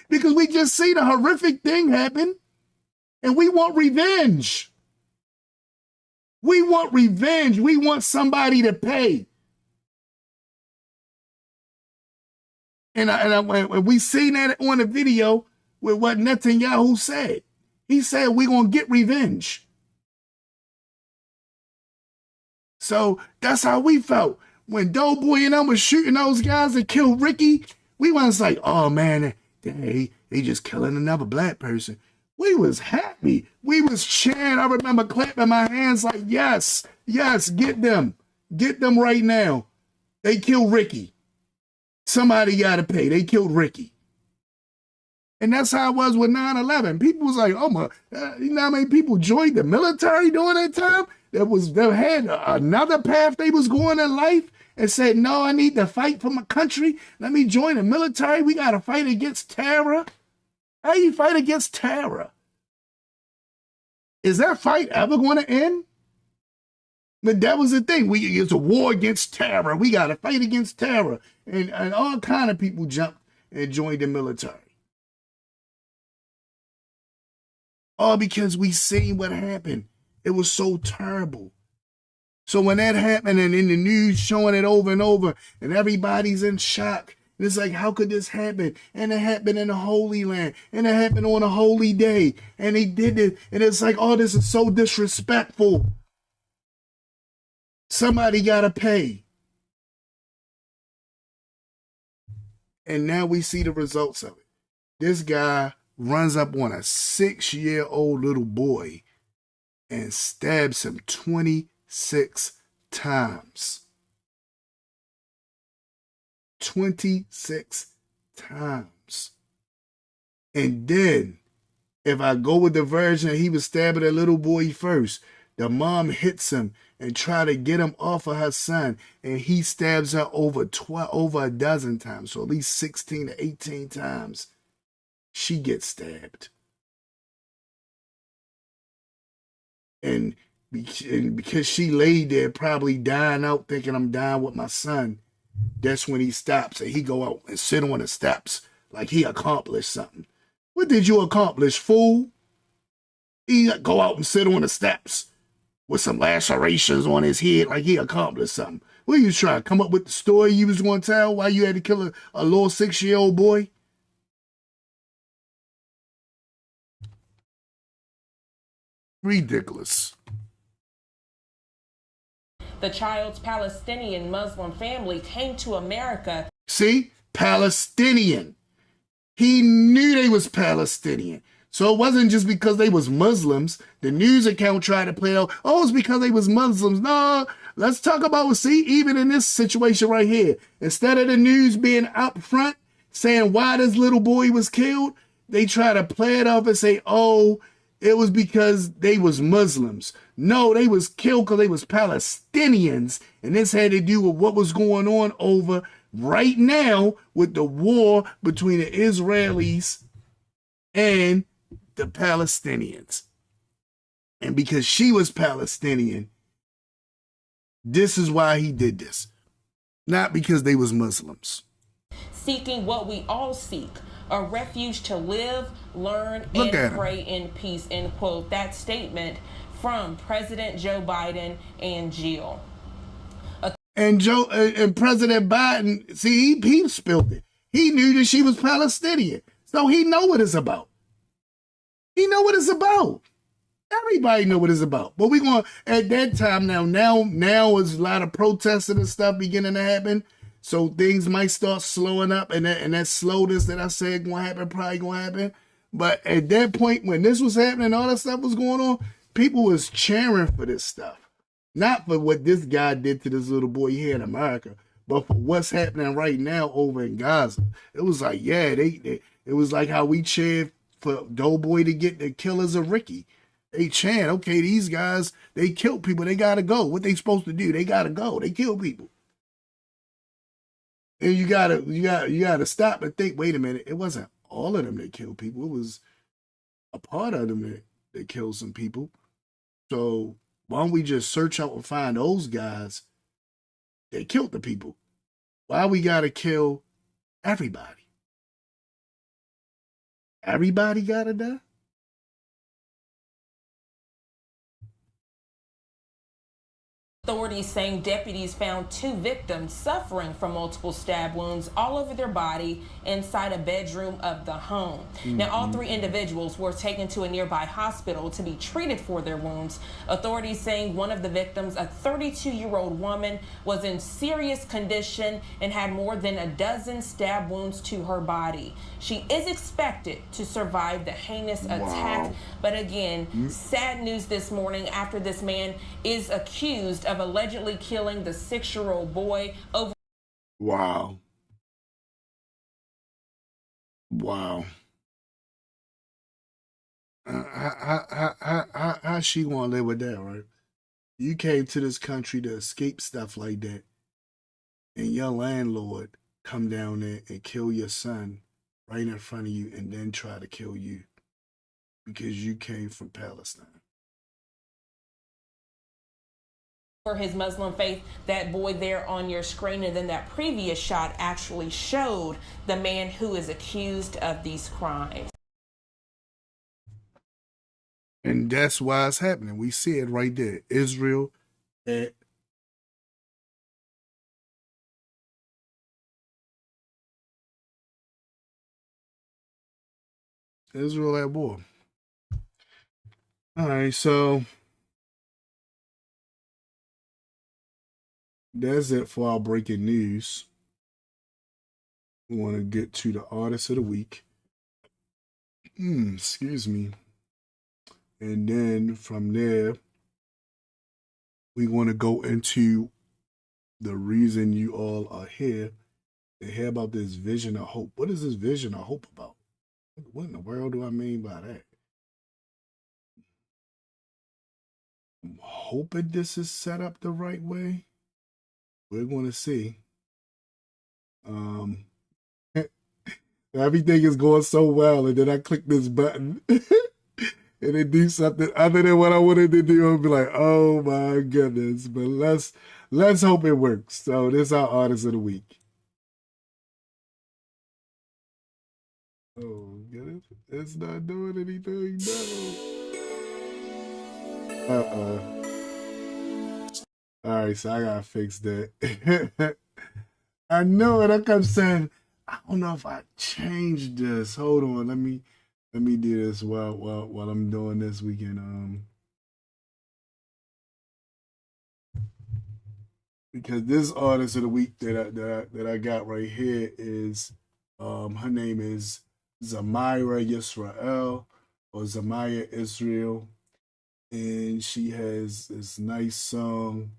Because we just seen a horrific thing happen and we want revenge. We want revenge. We want somebody to pay. And we seen that on the video with what Netanyahu said. He said, we're going to get revenge. So that's how we felt. When Doughboy and I was shooting those guys that killed Ricky, we was like, oh man, they just killing another black person. We was happy. We was cheering. I remember clapping my hands like, yes, get them. Get them right now. They killed Ricky. Somebody got to pay. They killed Ricky. And that's how it was with 9/11. People was like, oh my, you know how many people joined the military during that time? That had another path they was going in life and said, no, I need to fight for my country. Let me join the military. We got to fight against terror. How you fight against terror? Is that fight ever going to end? But that was the thing. It's a war against terror. We got to fight against terror. And all kind of people jumped and joined the military. All because we seen what happened. It was so terrible. So when that happened and in the news showing it over and over and everybody's in shock, and it's like, how could this happen? And it happened in the Holy Land. And it happened on a holy day. And they did it. And it's like, oh, this is so disrespectful. Somebody got to pay. And now we see the results of it. This guy runs up on a 6-year-old little boy and stabs him 26 times. 26 times. And then, if I go with the version, he was stabbing a little boy first. The mom hits him and try to get him off of her son, and he stabs her over a dozen times, so at least 16 to 18 times. She gets stabbed. And because she laid there probably dying out thinking I'm dying with my son, that's when he stops and he go out and sit on the steps like he accomplished something. What did you accomplish, fool? He go out and sit on the steps with some lacerations on his head like he accomplished something. What you trying to come up with the story you was going to tell why you had to kill a little 6-year-old boy? Ridiculous. The child's Palestinian Muslim family came to America. See? Palestinian. He knew they was Palestinian. So it wasn't just because they was Muslims. The news account tried to play out, oh, it's because they was Muslims. No, let's talk about, see, even in this situation right here, instead of the news being up front saying why this little boy was killed, they try to play it off and say, oh, it was because they was Muslims. No, they was killed because they was Palestinians. And this had to do with what was going on over right now with the war between the Israelis and the Palestinians. And because she was Palestinian, this is why he did this. Not because they was Muslims. Seeking what we all seek, a refuge to live, learn, and pray in peace, end quote. That statement from President Joe Biden and Jill. And President Biden, see, he spilled it. He knew that she was Palestinian. So he know what it's about. He know what it's about. Everybody know what it's about. But we going at that time now is a lot of protesting and stuff beginning to happen. So things might start slowing up, and that slowness that I said gonna happen, probably gonna happen. But at that point, when this was happening, all that stuff was going on, people was cheering for this stuff. Not for what this guy did to this little boy here in America, but for what's happening right now over in Gaza. It was like, yeah, it was like how we cheered for Doughboy to get the killers of Ricky. They chant, okay, these guys, they killed people, they gotta go. What they supposed to do? They gotta go. They kill people. And you gotta stop and think, wait a minute, it wasn't all of them that killed people. It was a part of them that killed some people. So why don't we just search out and find those guys that killed the people? Why we gotta kill everybody? Everybody gotta die? Authorities saying deputies found 2 victims suffering from multiple stab wounds all over their body inside a bedroom of the home. Now, all 3 individuals were taken to a nearby hospital to be treated for their wounds. Authorities saying one of the victims, a 32-year-old woman, was in serious condition and had more than a dozen stab wounds to her body. She is expected to survive the heinous attack. But again, sad news this morning after this man is accused of allegedly killing the 6-year-old boy over. Wow. How she gonna live with that, right? You came to this country to escape stuff like that, and your landlord come down there and kill your son right in front of you, and then try to kill you because you came from Palestine. For his Muslim faith, that boy there on your screen, and then that previous shot actually showed the man who is accused of these crimes. And that's why it's happening. We see it right there. Israel at war. All right, so that's it for our breaking news. We want to get to the artist of the week. Excuse me. And then from there, we want to go into the reason you all are here to hear about this vision of hope. What is this vision of hope about? What in the world do I mean by that? I'm hoping this is set up the right way. We're going to see. Everything is going so well, and then I click this button and it do something other than what I wanted to do. I'll be like, oh my goodness. But let's hope it works. So this is our artist of the week. Oh, get it? It's not doing anything. No. All right, so I gotta fix that. I know it. I kept saying, I don't know if I changed this. Hold on, let me do this while I'm doing this. We can because this artist of the week that I got right here is her name is Zemira Yisrael or Zemira Israel, and she has this nice song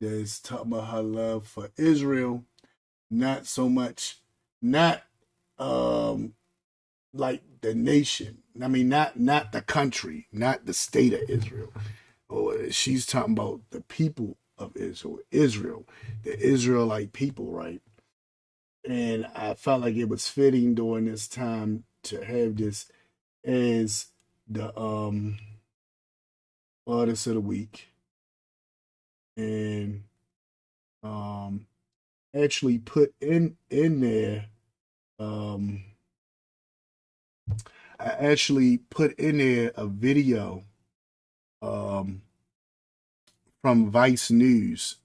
that's talking about her love for Israel, not so much, not like the nation. I mean, not the country, not the state of Israel. Or she's talking about the people of Israel, the Israelite people, right? And I felt like it was fitting during this time to have this as the artist of the week, and actually put in there. I actually put in there a video from Vice News,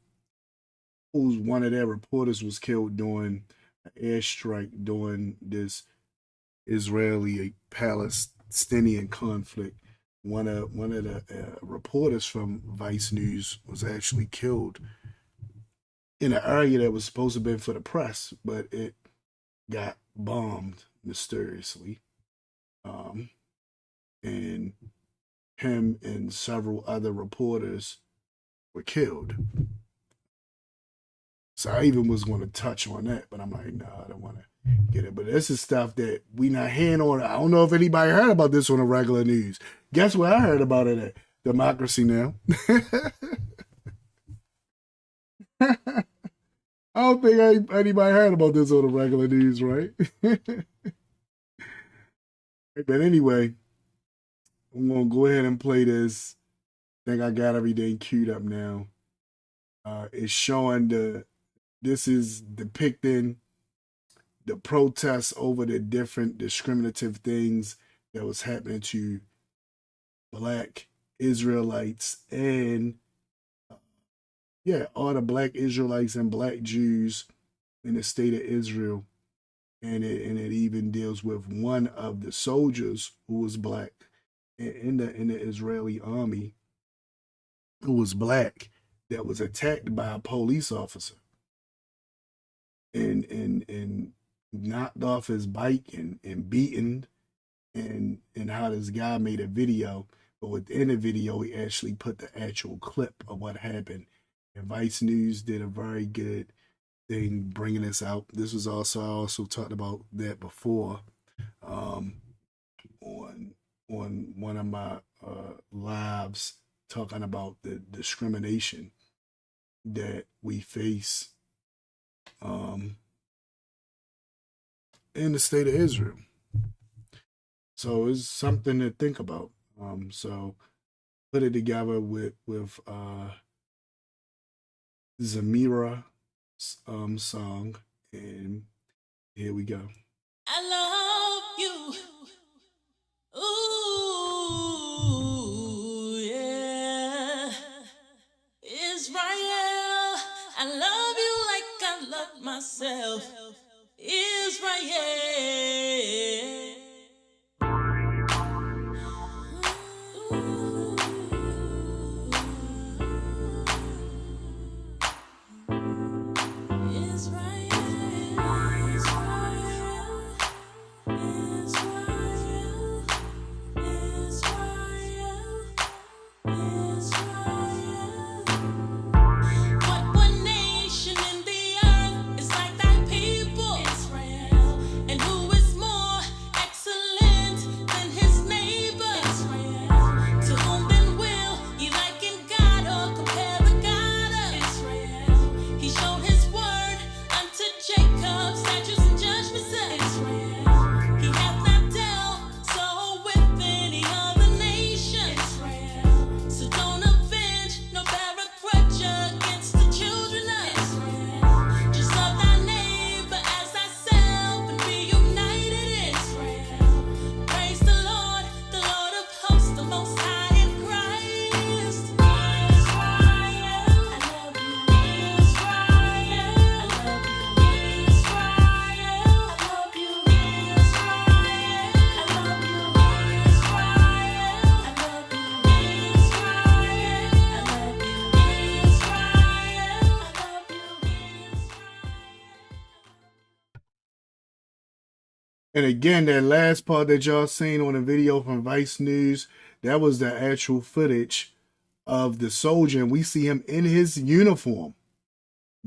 who's one of their reporters was killed during an airstrike during this Israeli-Palestinian conflict. One of the reporters from Vice News was actually killed in an area that was supposed to have been for the press, but it got bombed mysteriously. And him and several other reporters were killed. So I even was going to touch on that, but I'm like, no, I don't want to get it. But this is stuff that we not hearing on. I don't know if anybody heard about this on the regular news. Guess where I heard about it at? Democracy Now! I don't think anybody heard about this on the regular news, right? But anyway, I'm going to go ahead and play this. I think I got everything queued up now. It's showing this is depicting the protests over the different discriminative things that was happening to Black Israelites and all the Black Israelites and Black Jews in the state of Israel. And it even deals with one of the soldiers who was Black in the Israeli army, who was Black, that was attacked by a police officer and knocked off his bike and beaten, and how this guy made a video, but within the video he actually put the actual clip of what happened. And Vice News did a very good thing bringing this out. This was I also talked about that before on one of my lives, talking about the discrimination that we face in the state of Israel. So it's something to think about. So put it together with Zemira song, and here we go. I love you. Ooh, yeah. Israel, I love you like I love myself. Israel. At And again, that last part that y'all seen on the video from Vice News, that was the actual footage of the soldier. And we see him in his uniform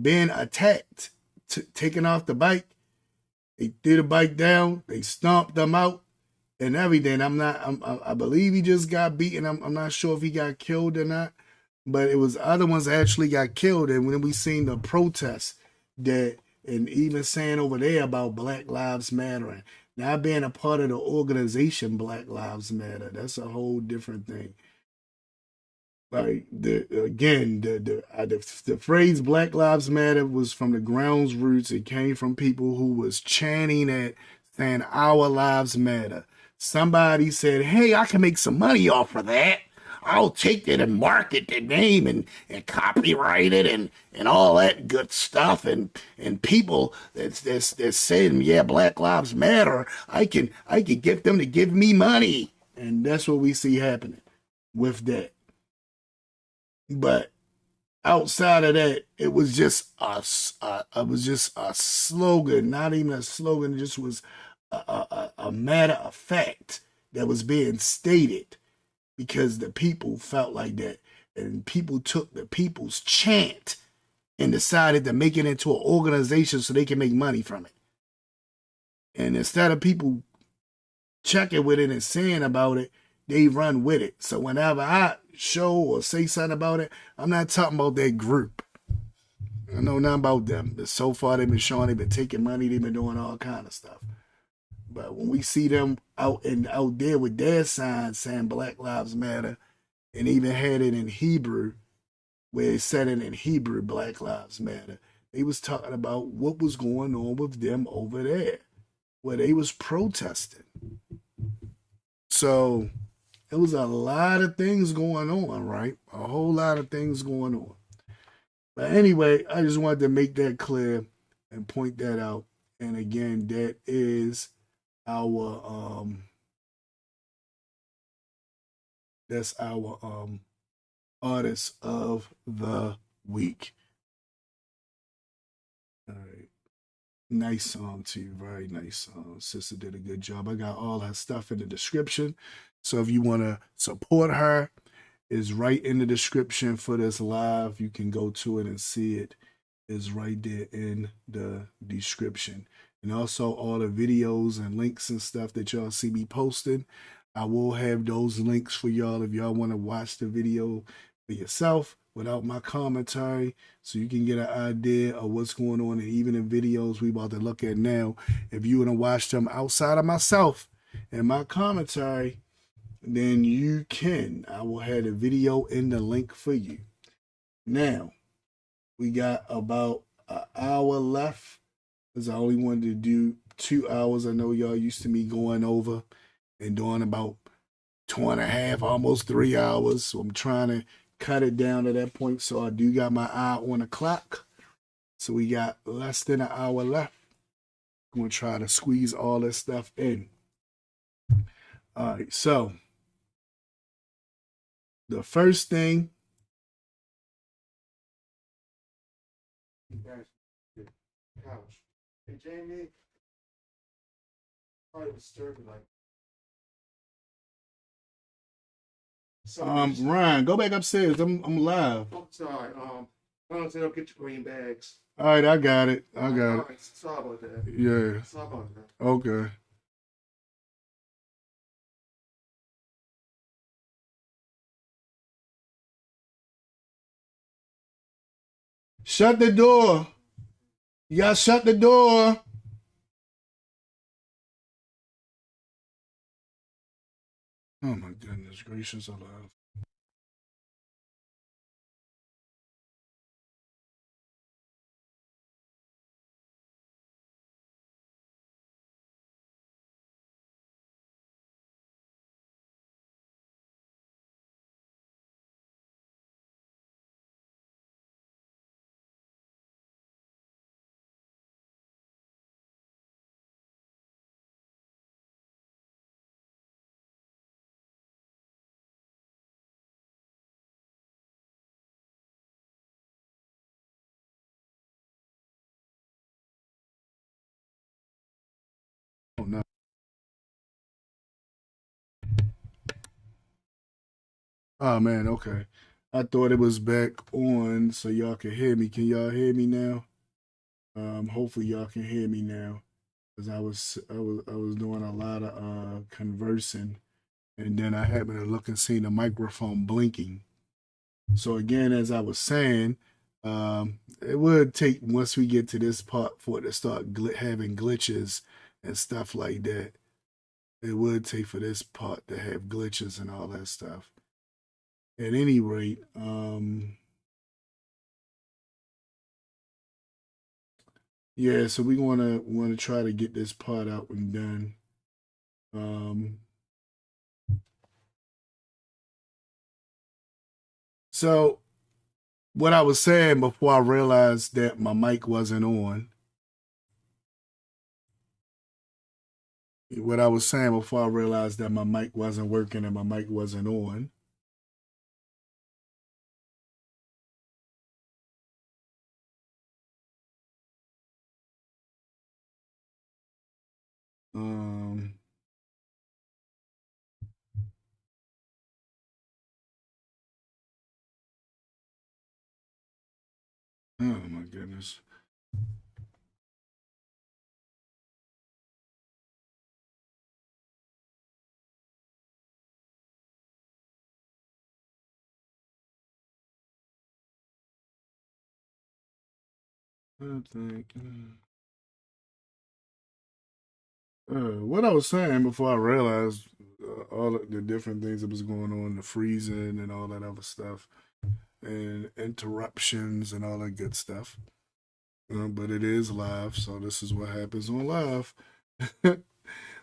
being attacked, taken off the bike. They threw the bike down. They stomped him out and everything. I believe he just got beaten. I'm not sure if he got killed or not, but it was other ones that actually got killed. And when we seen the protests that, and even saying over there about Black Lives Matter, and not being a part of the organization Black Lives Matter, that's a whole different thing. Like the phrase Black Lives Matter was from the grounds roots. It came from people who was chanting it, saying our lives matter. Somebody said, hey, I can make some money off of that. I'll take that and market the name and copyright it and all that good stuff. And people that's saying, yeah, Black Lives Matter, I can get them to give me money. And that's what we see happening with that. But outside of that, it was just a slogan, not even a slogan. It just was a matter of fact that was being stated because the people felt like that, and people took the people's chant and decided to make it into an organization so they can make money from it. And instead of people checking with it and saying about it, they run with it. So whenever I show or say something about it, I'm not talking about that group. I know nothing about them. But so far they've been showing they've been taking money, they've been doing all kind of stuff. But when we see them out there with their signs saying Black Lives Matter, and even had it in Hebrew, where it said it in Hebrew, Black Lives Matter, they was talking about what was going on with them over there, where they was protesting. So it was a lot of things going on, right? A whole lot of things going on. But anyway, I just wanted to make that clear and point that out. And again, that is our artist of the week. All right. Nice song too. Very nice song. Sister did a good job. I got all her stuff in the description. So if you want to support her, it's right in the description for this live. You can go to it and see it. It's right there in the description. And also all the videos and links and stuff that y'all see me posting, I will have those links for y'all if y'all want to watch the video for yourself without my commentary, so you can get an idea of what's going on. And even the videos we about to look at now, if you want to watch them outside of myself and my commentary, then you can. I will have the video in the link for you. Now, we got about an hour left, because I only wanted to do 2 hours. I know y'all used to me going over and doing about 2.5, almost 3 hours. So I'm trying to cut it down to that point. So I do got my eye on the clock. So we got less than an hour left. I'm going to try to squeeze all this stuff in. All right, so the first thing. Couch. Hey, Jamie. Probably was disturbing like. Ryan, go back upstairs. I'm live. I'm sorry. I don't say don't get your green bags. All right, I got it. I got All it. right, sorry about that. Yeah. Sorry about that. Okay. Shut the door. Y'all shut the door. Oh my goodness gracious alive. Oh no. Oh man, okay. I thought it was back on so y'all can hear me. Can y'all hear me now? Hopefully y'all can hear me now. Because I was doing a lot of conversing, and then I happened to look and see the microphone blinking. So again, as I was saying, it would take once we get to this part for it to start having glitches and stuff like that. It would take for this part to have glitches and all that stuff. At any rate, yeah. So we wanna try to get this part out and done. So what I was saying before I realized that my mic wasn't on. What I was saying before I realized that my mic wasn't working and my mic wasn't on. Um, oh my goodness. I think. What I was saying before I realized all of the different things that was going on, the freezing and all that other stuff, and interruptions and all that good stuff. But it is live, so this is what happens on live.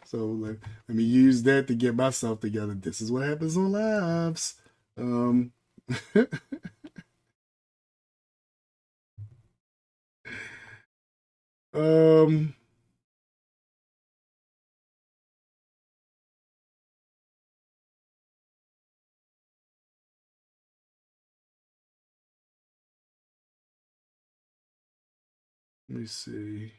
So let me use that to get myself together. This is what happens on lives. Um, um, let me see.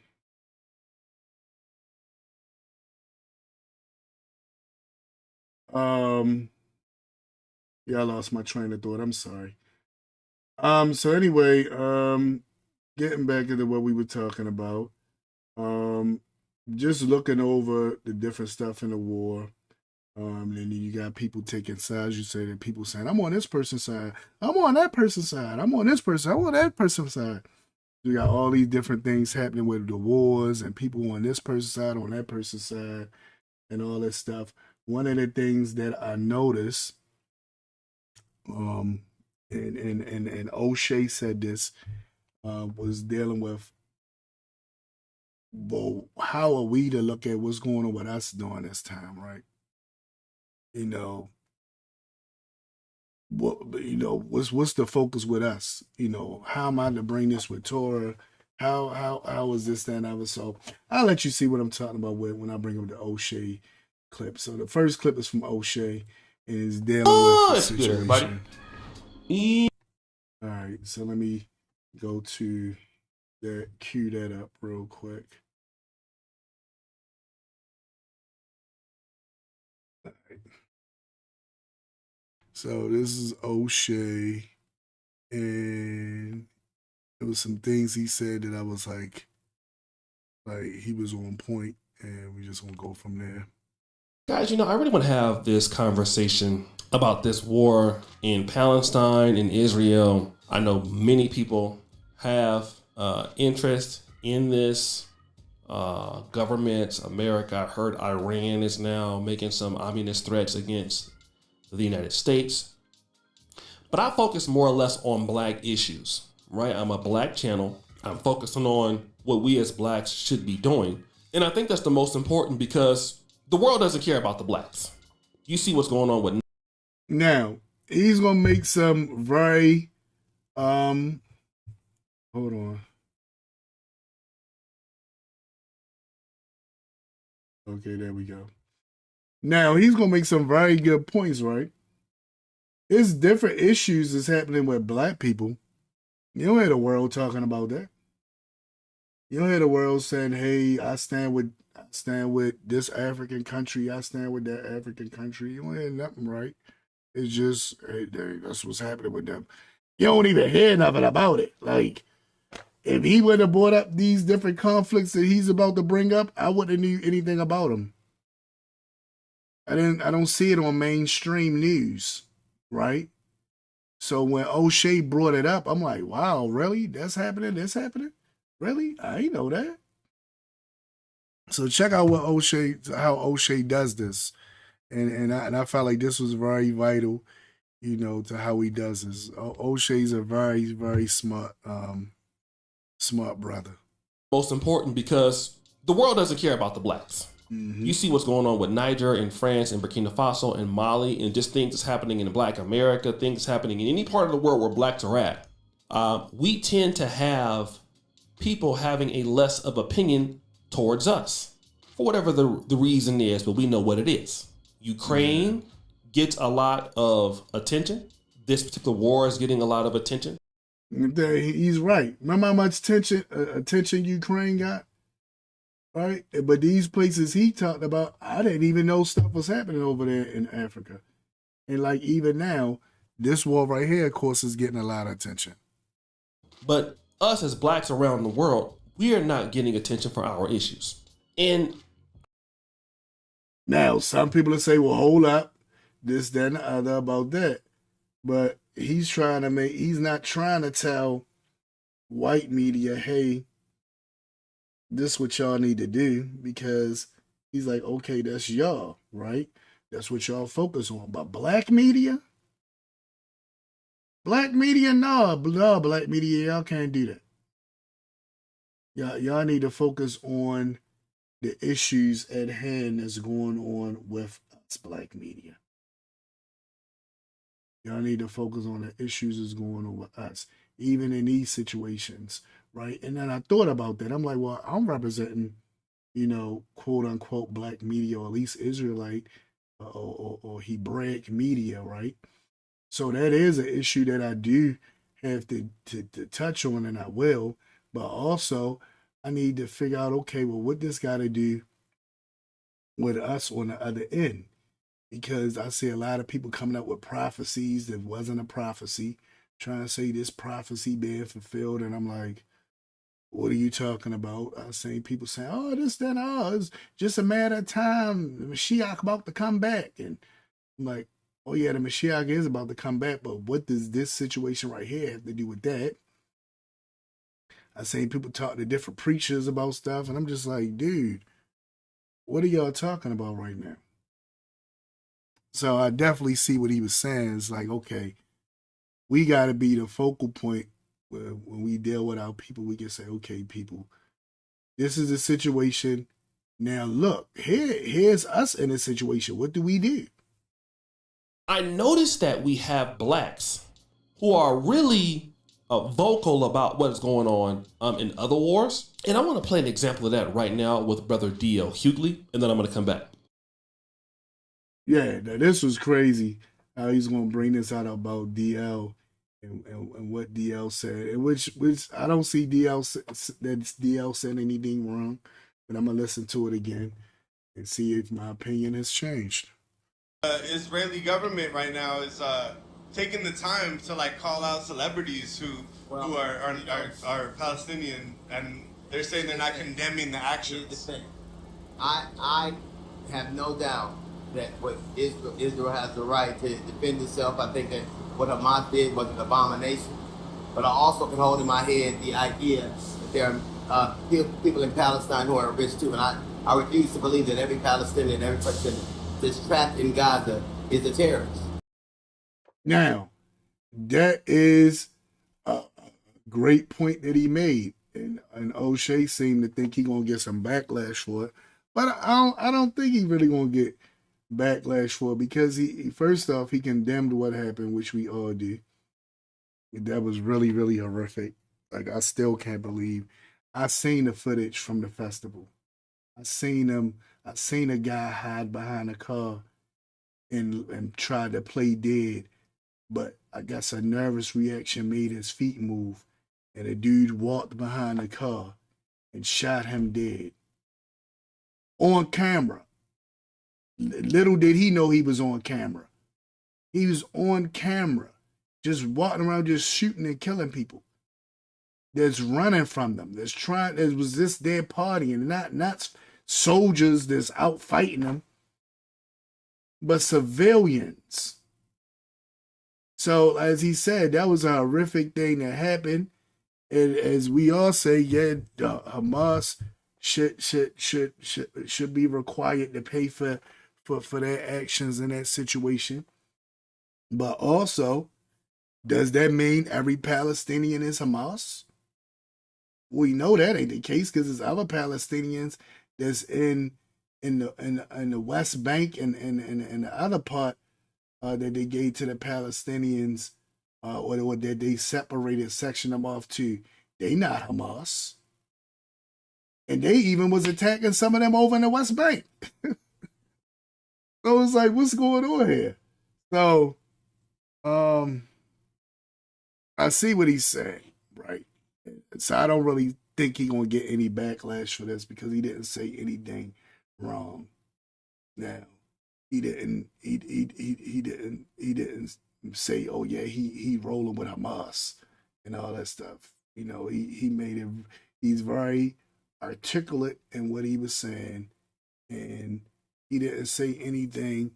Yeah, I lost my train of thought. I'm sorry. So anyway, getting back into what we were talking about, um, just looking over the different stuff in the war. And then you got people taking sides. You say that people saying, I'm on this person's side. I'm on that person's side. I'm on this person. I'm on that person's side. You got all these different things happening with the wars and people on this person's side, on that person's side, and all that stuff. One of the things that I noticed, um, and O'Shea said this, was dealing with, well, how are we to look at what's going on with us during this time, right? You know, what's the focus with us? How am I to bring this with Torah? How is this, that, and other? So I'll let you see what I'm talking about when I bring up the O'Shea clip. So the first clip is from O'Shea and is dealing with the It's good, everybody. situation. All right, so let me go to that, cue that up real quick. All right. So this is O'Shea, and there was some things he said that I was like he was on point, and we just gonna go from there. Guys, I really want to have this conversation about this war in Palestine and Israel. I know many people have interest in this. Government, America, I heard Iran is now making some ominous threats against the United States. But I focus more or less on black issues, right? I'm a black channel. I'm focusing on what we as blacks should be doing. And I think that's the most important because the world doesn't care about the blacks. You see what's going on with. Now, he's gonna make some very hold on. Okay, there we go. Now he's gonna make some very good points, right? There's different issues that's happening with black people. You don't hear the world talking about that. You don't hear the world saying, "Hey, I stand with this African country. I stand with that African country." You don't hear nothing, right? It's just that's what's happening with them. You don't even hear nothing about it. Like, if he would have brought up these different conflicts that he's about to bring up, I wouldn't have knew anything about them. I don't see it on mainstream news, right? So when O'Shea brought it up, I'm like, wow, really? That's happening? That's happening? Really? I didn't know that. So check out how O'Shea does this. And I felt like this was very vital, to how he does this. O'Shea's a very, very smart brother. Most important, because the world doesn't care about the blacks. Mm-hmm. You see what's going on with Niger and France and Burkina Faso and Mali, and just things that's happening in Black America, things happening in any part of the world where blacks are at. We tend to have people having a less of opinion towards us for whatever the reason is, but we know what it is. Ukraine gets a lot of attention. This particular war is getting a lot of attention. He's right. Remember how much attention Ukraine got? Right? But these places he talked about, I didn't even know stuff was happening over there in Africa. And like even now, this war right here, of course, is getting a lot of attention. But us as blacks around the world, we are not getting attention for our issues. And now, some people will say, well, hold up, this, that, and the other about that. But he's not trying to tell white media, hey, this is what y'all need to do, because he's like, okay, that's y'all, right? That's what y'all focus on. But black media, no, black media, y'all can't do that. Y'all need to focus on the issues at hand that's going on with us, black media. Y'all need to focus on the issues that's going on with us, even in these situations, right? And then I thought about that. I'm like, well, I'm representing, quote unquote, black media, or at least Israelite or Hebraic media, right? So that is an issue that I do have to touch on, and I will. But also, I need to figure out, okay, well, what this got to do with us on the other end. Because I see a lot of people coming up with prophecies that wasn't a prophecy, trying to say this prophecy being fulfilled. And I'm like, what are you talking about? I seen people saying, oh, this, that, it's just a matter of time. The Mashiach about to come back. And I'm like, oh, yeah, the Mashiach is about to come back. But what does this situation right here have to do with that? I seen people talk to different preachers about stuff. And I'm just like, dude, what are y'all talking about right now? So I definitely see what he was saying. It's like, okay, we got to be the focal point where when we deal with our people, we can say, okay, people, this is a situation. Now, look, here's us in a situation. What do we do? I noticed that we have blacks who are really vocal about what is going on in other wars. And I want to play an example of that right now with Brother D.L. Hughley, and then I'm going to come back. Yeah, this was crazy how he's going to bring this out about DL and what DL said, and which I don't see DL said anything wrong, but I'm going to listen to it again and see if my opinion has changed. Israeli government right now is taking the time to call out celebrities who are Palestinian, and they're saying they're not condemning the actions. I have no doubt that Israel has the right to defend itself. I think that what Hamas did was an abomination. But I also can hold in my head the idea that there are people in Palestine who are at risk too. And I refuse to believe that every Palestinian, every person that's trapped in Gaza is a terrorist. Now, that is a great point that he made. And O'Shea seemed to think he's going to get some backlash for it. But I don't think he's really going to get backlash for it, because he first off, he condemned what happened, which we all do. That was really, really horrific. Like, I still can't believe. I seen the footage from the festival. I seen a guy hide behind a car and try to play dead, but I guess a nervous reaction made his feet move, and a dude walked behind the car and shot him dead on camera. Little did he know he was on camera. He was on camera, just walking around, just shooting and killing people. That's running from them. There was this their party, and not soldiers that's out fighting them, but civilians. So as he said, that was a horrific thing that happened. And as we all say, yeah, Hamas should be required to pay for their actions in that situation. But also, does that mean every Palestinian is Hamas? We know that ain't the case, because there's other Palestinians that's in the West Bank and the other part that they gave to the Palestinians, or that they separated, sectioned them off to. They not Hamas. And they even was attacking some of them over in the West Bank. So it's like, what's going on here? So, I see what he's saying, right? So I don't really think he's gonna get any backlash for this, because he didn't say anything wrong. Now, he didn't say, oh yeah, he rolling with Hamas and all that stuff. You know, he made it. He's very articulate in what he was saying, and he didn't say anything.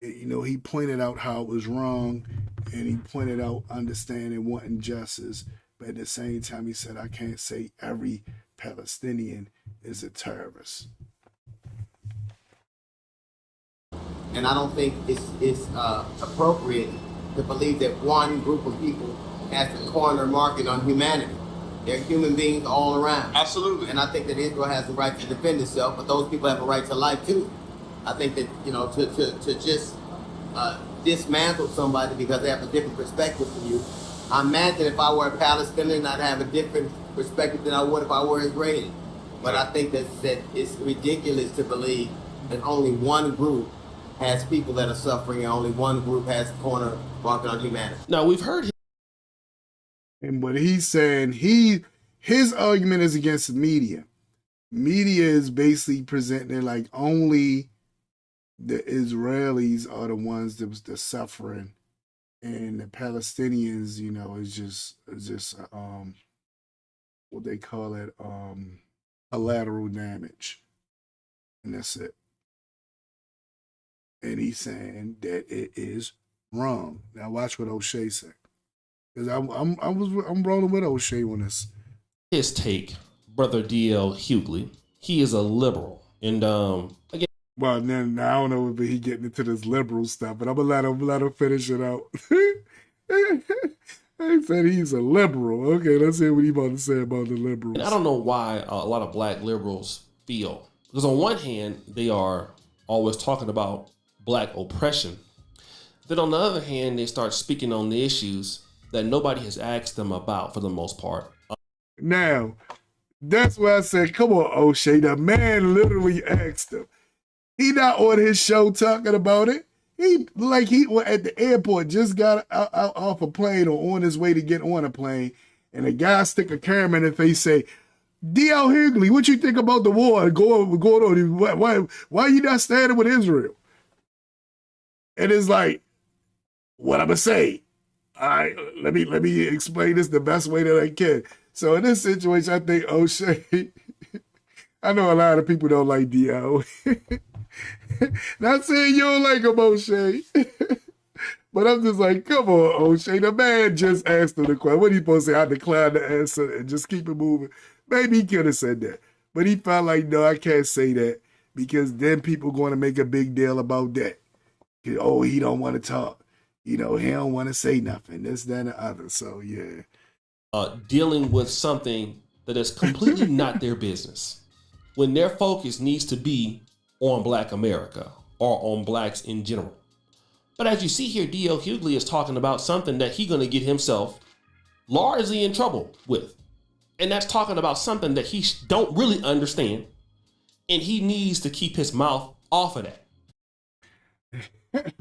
You know, he pointed out how it was wrong, and he pointed out understanding, wanting justice. But at the same time, he said, I can't say every Palestinian is a terrorist. And I don't think it's appropriate to believe that one group of people has the corner market on humanity. They're human beings all around. Absolutely. And I think that Israel has the right to defend itself, but those people have a right to life too. I think that, you know, to just dismantle somebody because they have a different perspective from you. I imagine if I were a Palestinian, I'd have a different perspective than I would if I were Israeli. But I think that it's ridiculous to believe that only one group has people that are suffering, and only one group has corner market on humanity. Now, we've heard him. And what he's saying, his argument is against the media. Media is basically presenting it like only the Israelis are the ones that was the suffering, and the Palestinians, you know, is just what they call it, collateral damage, and that's it. And he's saying that it is wrong. Now watch what O'Shea said, because I'm rolling with O'Shea on this. His take, brother D.L. Hughley, he is a liberal, and again. Well, then I don't know if he getting into this liberal stuff, but I'm gonna let him finish it out. He said he's a liberal. Okay, let's hear what he about to say about the liberals. I don't know why a lot of black liberals feel, because on one hand they are always talking about black oppression, then on the other hand they start speaking on the issues that nobody has asked them about for the most part. Now, that's why I said, come on, O'Shea. The man literally asked him. He not on his show talking about it. He was at the airport, just got out off a plane or on his way to get on a plane, and a guy stick a camera in his face, say, D.L. Hughley, what you think about the war going on? Why you not standing with Israel? And it's like, what I'm gonna say? All right, let me explain this the best way that I can. So in this situation, I think O'Shea, I know a lot of people don't like D.L. Not saying you don't like him, O'Shea. But I'm just like, come on, O'Shea. The man just asked him the question. What are you supposed to say? I decline the answer and just keep it moving. Maybe he could have said that. But he felt like, no, I can't say that, because then people going to make a big deal about that. Oh, he don't want to talk. You know, he don't want to say nothing. This, that, and the other. So, yeah. Dealing with something that is completely not their business, when their focus needs to be on Black America or on blacks in general. But as you see here, D.L. Hughley is talking about something that he's going to get himself largely in trouble with. And that's talking about something that he don't really understand. And he needs to keep his mouth off of that.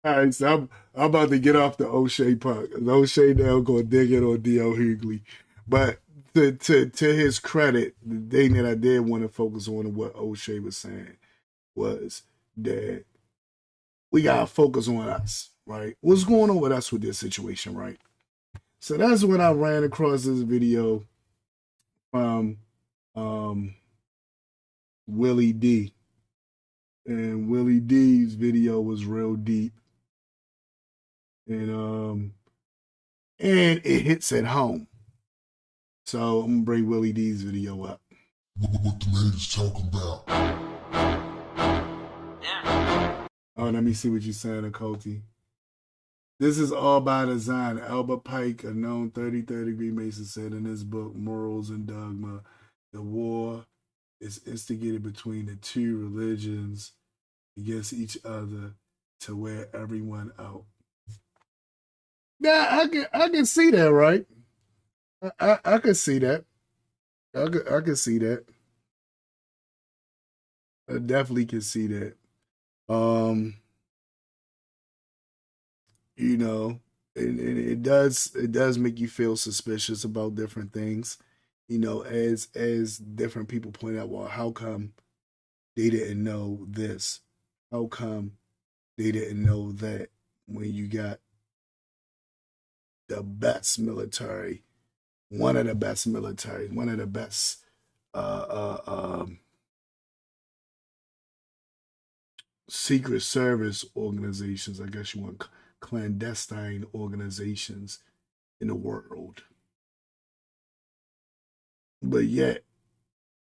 All right, so I'm about to get off the O'Shea part. O'Shea now going to dig it on D.L. Hughley. But to his credit, the thing that I did want to focus on and what O'Shea was saying was that we got to focus on us, right? What's going on with us with this situation, right? So that's when I ran across this video from WillieD. And WillieD's video was real deep. And it hits at home. So I'm gonna bring WillieD's video up. What the ladies talking about? Oh, let me see what you're saying, Akoти. This is all by design. Albert Pike, a known 33rd-degree Mason, said in his book, Morals and Dogma, the war is instigated between the two religions against each other to wear everyone out. Yeah, I can see that, right? I can see that. I can see that. I definitely can see that. You know, and it does make you feel suspicious about different things. You know, as different people point out, well, how come they didn't know this? How come they didn't know that when you got the best military, one of the best military, one of the best secret service organizations, I guess you want clandestine organizations in the world. But yet,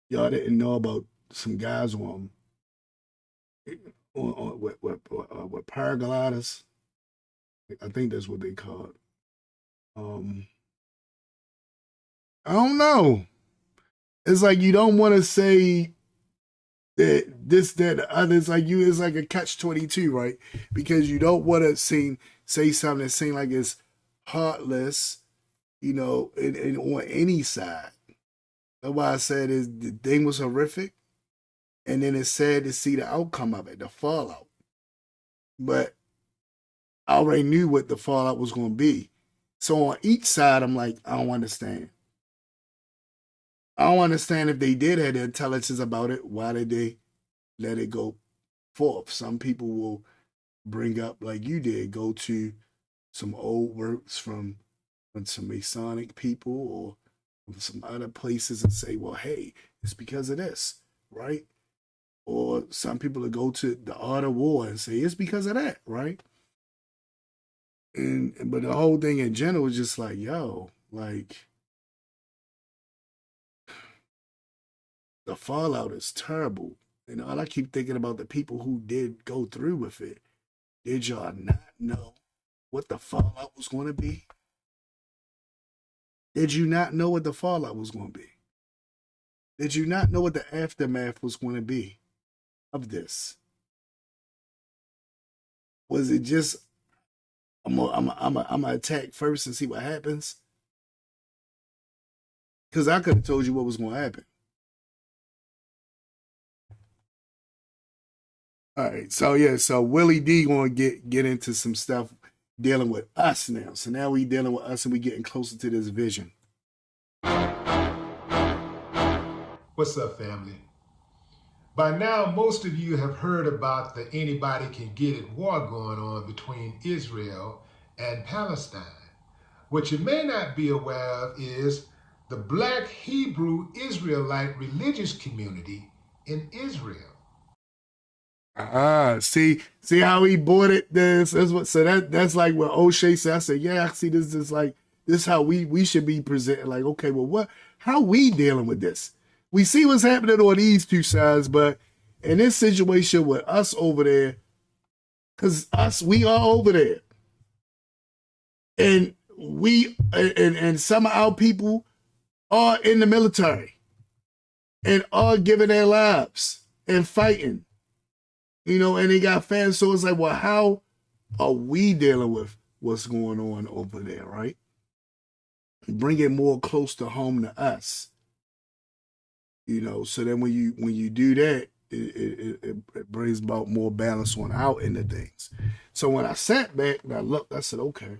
y'all didn't know about some guys on with paragliders. I think that's what they call it. I don't know. It's like you don't want to say that this, that, the other. It's like it's like a catch-22, right? Because you don't want to say something that seems like it's heartless, you know, and on any side. That's why I said the thing was horrific, and then it's sad to see the outcome of it, the fallout. But I already knew what the fallout was going to be. So on each side, I'm like, I don't understand. I don't understand if they did have the intelligence about it. Why did they let it go forth? Some people will bring up, like you did, go to some old works from some Masonic people or from some other places and say, well, hey, it's because of this, right? Or some people will go to the art of war and say it's because of that, right? But the whole thing in general is just like, yo, like, the fallout is terrible. And all I keep thinking about the people who did go through with it. Did y'all not know what the fallout was going to be? Did you not know what the fallout was going to be? Did you not know what the aftermath was going to be of this? Was it just, I'm gonna attack first and see what happens? Because I could have told you what was going to happen. All right, so yeah, so WillieD gonna get into some stuff dealing with us now. So now we dealing with us and we getting closer to this vision. What's up, family? By now, most of you have heard about the anybody can get it war going on between Israel and Palestine. What you may not be aware of is the Black Hebrew Israelite religious community in Israel. See how he bought it. That's like what O'Shea said. I said, yeah, I see this is like this how we should be presented. Like, okay, well, how we dealing with this? We see what's happening on these two sides, but in this situation with us over there, because we are over there, and and some of our people are in the military and are giving their lives and fighting. You know, and they got fans, so it's like, well, how are we dealing with what's going on over there, right? Bring it more close to home to us. You know, so then when you do that, it brings about more balance on our end of things. So when I sat back and I looked, I said, okay,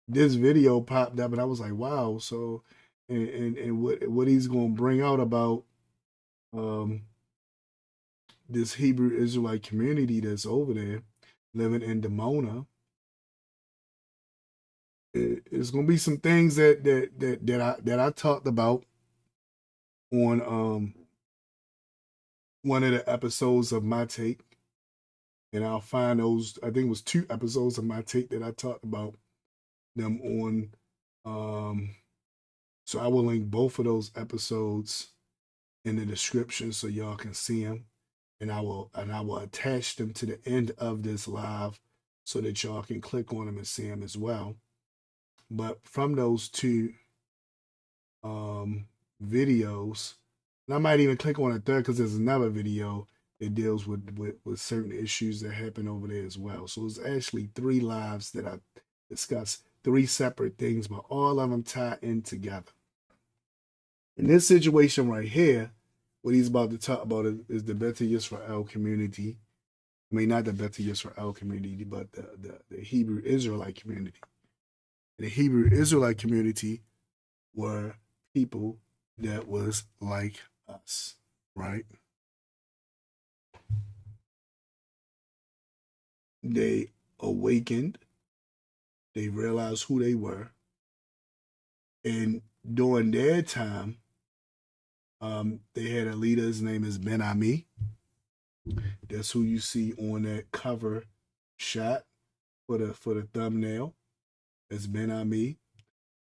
this video popped up, and I was like, wow. So and what he's gonna bring out about this Hebrew Israelite community that's over there. living in Dimona, it's gonna be some things that I talked about on one of the episodes of My Take. And I'll find those, I think it was 2 episodes of My Take that I talked about them on. So I will link both of those episodes in the description so y'all can see them. And I will attach them to the end of this live so that y'all can click on them and see them as well. But from those 2 videos, and I might even click on a third because there's another video that deals with certain issues that happen over there as well. So it's actually 3 lives that I discussed, 3 separate things, but all of them tie in together. In this situation right here, what he's about to talk about is the Batya Yisrael community. I mean, not the Batya Yisrael community, but the Hebrew Israelite community. The Hebrew Israelite community were people that was like us, right? They awakened, they realized who they were, and during their time, they had a leader. His name is Ben Ami. That's who you see on that cover shot for the thumbnail. That's Ben Ami,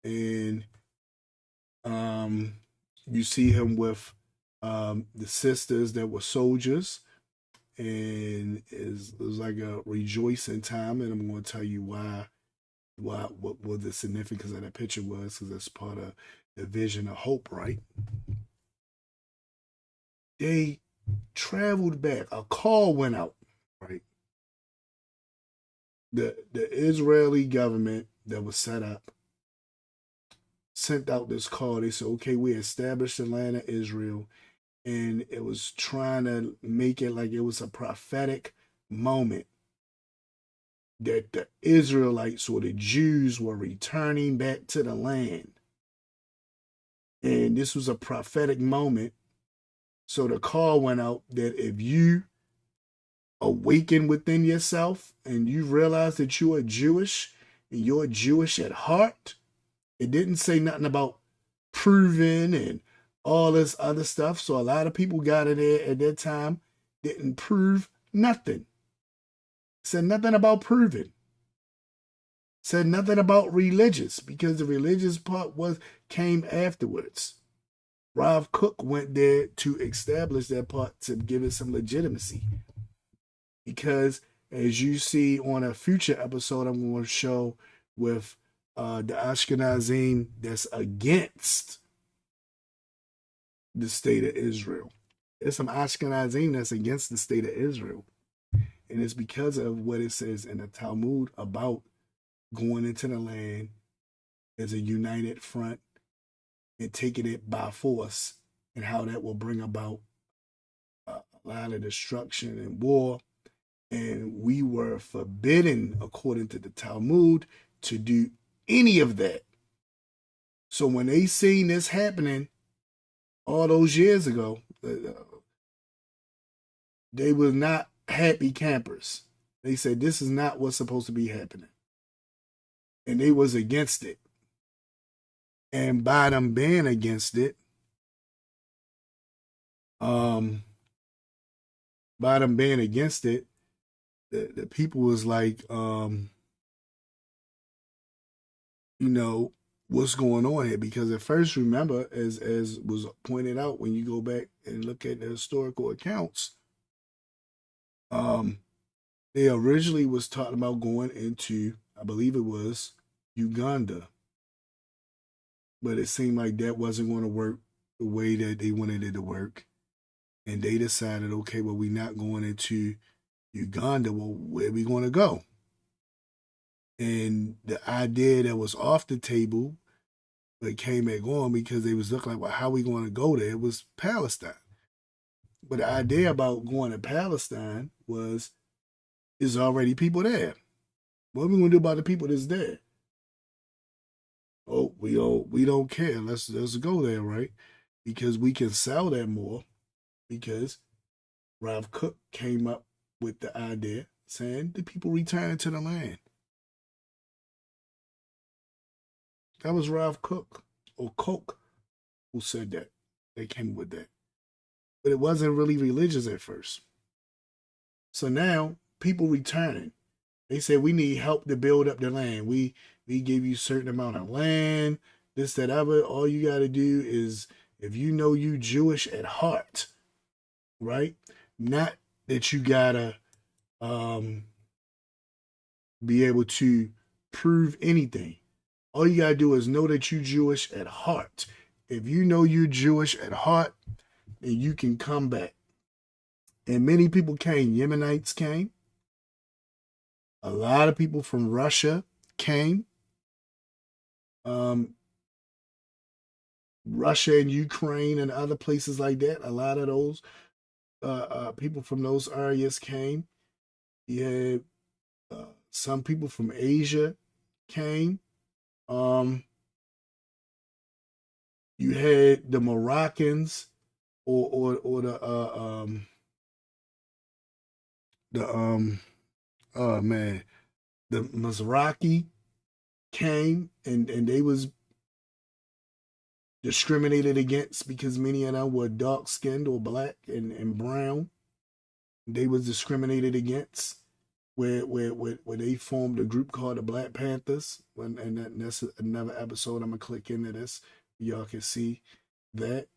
and you see him with the sisters that were soldiers, and it was like a rejoicing time. And I'm going to tell you what the significance of that picture was, because it's part of the vision of hope, right? They traveled back. A call went out, right? The Israeli government that was set up sent out this call. They said, okay, we established the land of Israel, and it was trying to make it like it was a prophetic moment that the Israelites or the Jews were returning back to the land. And this was a prophetic moment. So the call went out that if you awaken within yourself and you realize that you are Jewish and you're Jewish at heart, it didn't say nothing about proving and all this other stuff. So a lot of people got in there at that time, didn't prove nothing. Said nothing about proving. Said nothing about religious, because the religious part came afterwards. Rav Kook went there to establish that part to give it some legitimacy. Because as you see on a future episode I'm going to show with the Ashkenazim that's against the state of Israel. There's some Ashkenazim that's against the state of Israel. And it's because of what it says in the Talmud about going into the land as a united front and taking it by force, and how that will bring about a lot of destruction and war. And we were forbidden, according to the Talmud, to do any of that. So when they seen this happening all those years ago, they were not happy campers. They said this is not what's supposed to be happening. And they was against it. And by them being against it, the people was like, what's going on here? Because at first, remember, as was pointed out, when you go back and look at the historical accounts, they originally was talking about going into, I believe it was Uganda. But it seemed like that wasn't going to work the way that they wanted it to work. And they decided, okay, well, we're not going into Uganda. Well, where are we going to go? And the idea that was off the table, but came back on because they was looking like, well, how are we going to go there? It was Palestine. But the idea about going to Palestine was, there's already people there. What are we going to do about the people that's there? Oh, we don't care. Let's go there, right? Because we can sell that more. Because Rav Kook came up with the idea, saying the people returning to the land. That was Ralph Cook or Coke who said that. They came with that. But it wasn't really religious at first. So now people returning. They said we need help to build up the land. We give you a certain amount of land, this, that, other. All you got to do is, if you know you Jewish at heart, right? Not that you gotta be able to prove anything. All you gotta do is know that you Jewish at heart. If you know you Jewish at heart, then you can come back. And many people came. Yemenites came. A lot of people from Russia came. Russia and Ukraine and other places like that. A lot of those people from those areas came. You had some people from Asia came. You had the Moroccans or the Mizrahi came, and they was discriminated against because many of them were dark skinned or black and brown. They was discriminated against, where they formed a group called the Black Panthers. And that's another episode. I'm gonna click into this. Y'all can see that.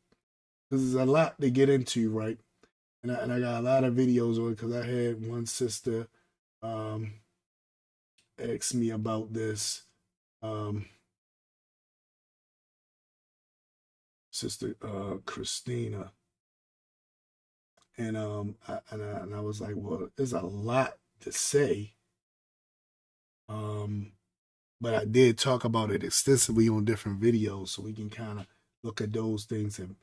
There's a lot to get into, right? And I got a lot of videos on it because I had one sister ask me about this. Sister Christina. And I was like, well, there's a lot to say. But I did talk about it extensively on different videos, so we can kind of look at those things and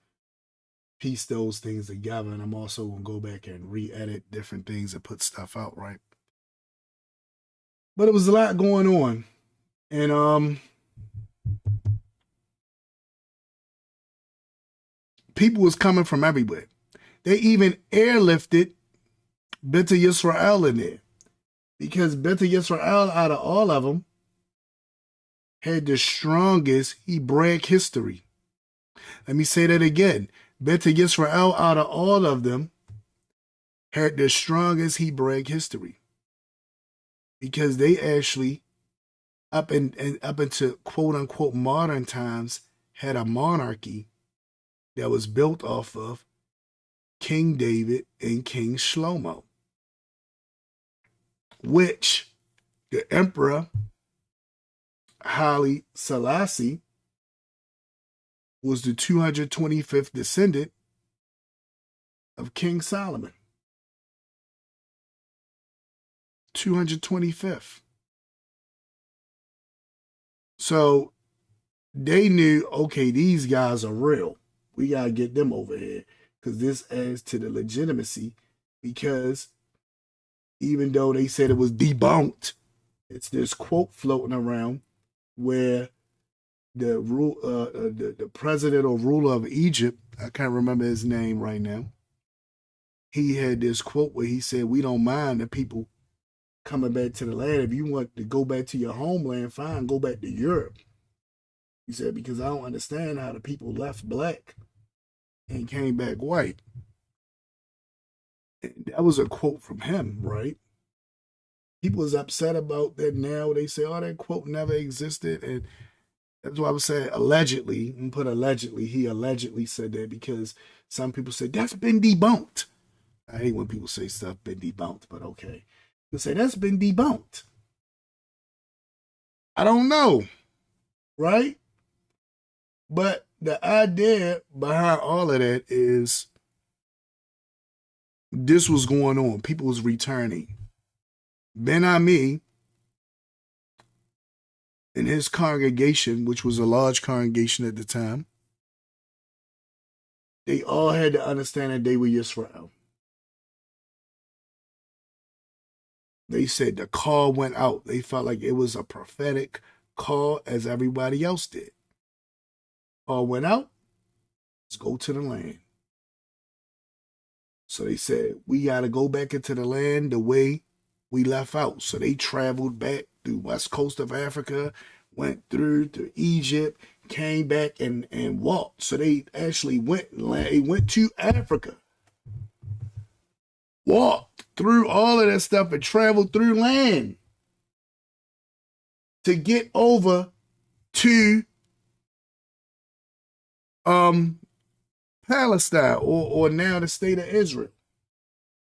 piece those things together. And I'm also gonna go back and re-edit different things and put stuff out, right? But it was a lot going on. And people was coming from everywhere. They even airlifted Batya Yisrael in there, because Batya Yisrael, out of all of them, had the strongest Hebraic history. Let me say that again. Batya Yisrael, out of all of them, had the strongest Hebraic history, because they actually, up into quote unquote modern times, had a monarchy that was built off of King David and King Shlomo, which the Emperor Haile Selassie was the 225th descendant of King Solomon. 225th. So they knew, okay, these guys are real. We got to get them over here, because this adds to the legitimacy, because even though they said it was debunked, it's this quote floating around where the president or ruler of Egypt, I can't remember his name right now, he had this quote where he said, we don't mind the people coming back to the land. If you want to go back to your homeland, fine, go back to Europe. He said, because I don't understand how the people left black and came back white. And that was a quote from him, right? People was upset about that now. They say, oh, that quote never existed. And that's why I was saying allegedly, and put allegedly, he allegedly said that, because some people said, that's been debunked. I hate when people say stuff been debunked, but okay. They say, that's been debunked. I don't know, right? But the idea behind all of that is this was going on. People was returning. Ben Ami and his congregation, which was a large congregation at the time, they all had to understand that they were Yisrael. They said the call went out. They felt like it was a prophetic call, as everybody else did. Call went out. Let's go to the land. So they said, we got to go back into the land the way we left out. So they traveled back through west coast of Africa, went through to Egypt, came back and walked. So they actually went to Africa, walked through all of that stuff and traveled through land to get over to Palestine or now the state of Israel.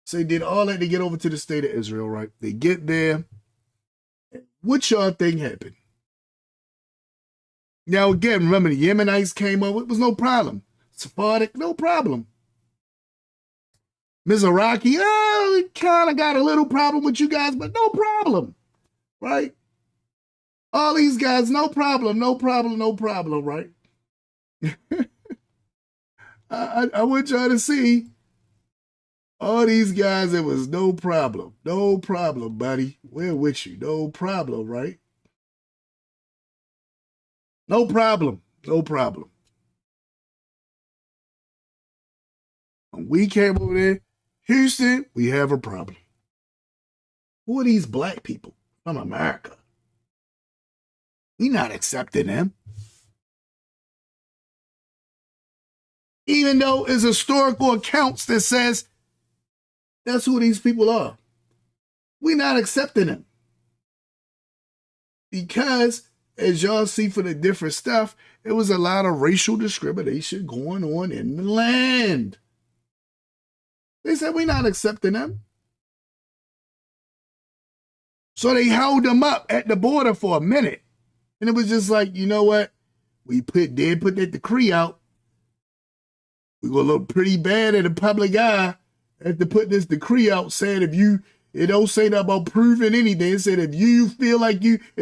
So they did all that to get over to the state of Israel, right? They get there. What y'all think happened? Now again, remember the Yemenites came over. It was no problem. Sephardic, no problem. Mizrahi, we kind of got a little problem with you guys, but no problem, right? All these guys, no problem, right? I want y'all to see all these guys, it was no problem, buddy. We're with you, no problem, right? No problem. When we came over there, Houston, we have a problem. Who are these black people from America? We not accepting them. Even though it's historical accounts that says that's who these people are. We not accepting them. Because, as y'all see for the different stuff, there was a lot of racial discrimination going on in the land. They said, we're not accepting them. So they held them up at the border for a minute. And it was just like, you know what? We did put that decree out. We're going to look pretty bad in the public eye. Have to put this decree out saying it don't say that about proving anything. It said it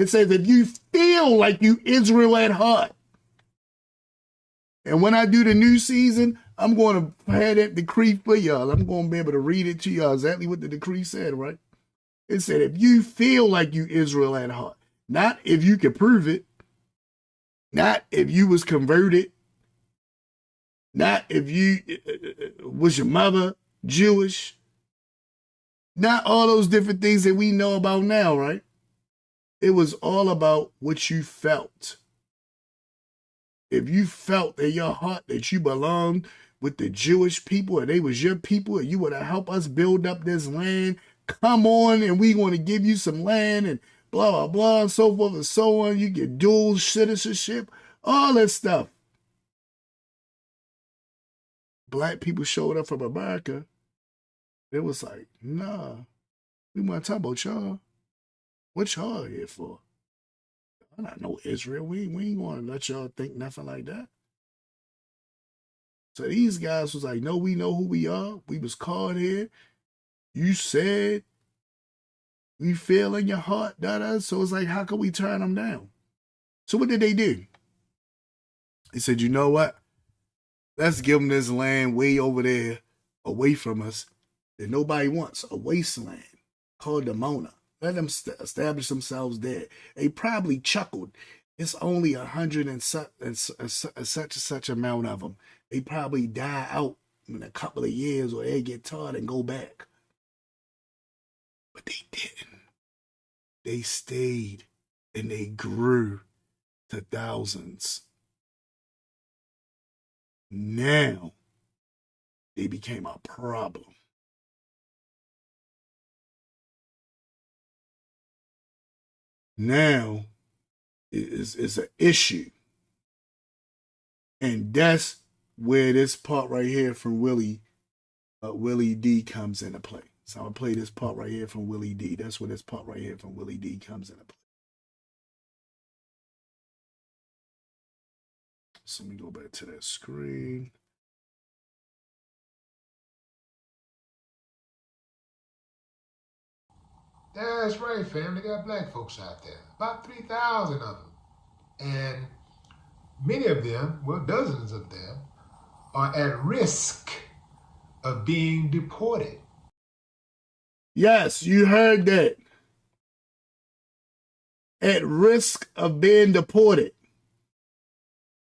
says if you feel like you Israel at heart. And when I do the new season, I'm going to have that decree for y'all. I'm going to be able to read it to y'all exactly what the decree said, right? It said if you feel like you Israel at heart. Not if you can prove it. Not if you was converted. Not if you was your mother Jewish. Not all those different things that we know about now, right? It was all about what you felt. If you felt in your heart that you belonged with the Jewish people and they was your people and you would have helped us build up this land, come on and we want to give you some land and blah, blah, blah, and so forth and so on. You get dual citizenship, all that stuff. Black people showed up from America. It was like, nah, we want to talk about y'all. What y'all here for? I'm not no Israel. We ain't going to let y'all think nothing like that. So these guys was like, no, we know who we are. We was called here. You said we feel in your heart, da-da. So it's like, how can we turn them down? So what did they do? They said, you know what? Let's give them this land way over there, away from us, that nobody wants, a wasteland called Dimona. Let them establish themselves there. They probably chuckled. It's only 100 and such amount of them. They probably die out in a couple of years or they get tired and go back. But they didn't. They stayed and they grew to thousands. Now they became a problem. Now it's an issue. And that's where this part right here from WillieD comes into play. So I'm going to play this part right here from WillieD. That's where this part right here from WillieD comes into play. So let me go back to that screen. That's right, fam. They got black folks out there. About 3,000 of them. And many of them, well, dozens of them, are at risk of being deported. Yes, you heard that. At risk of being deported.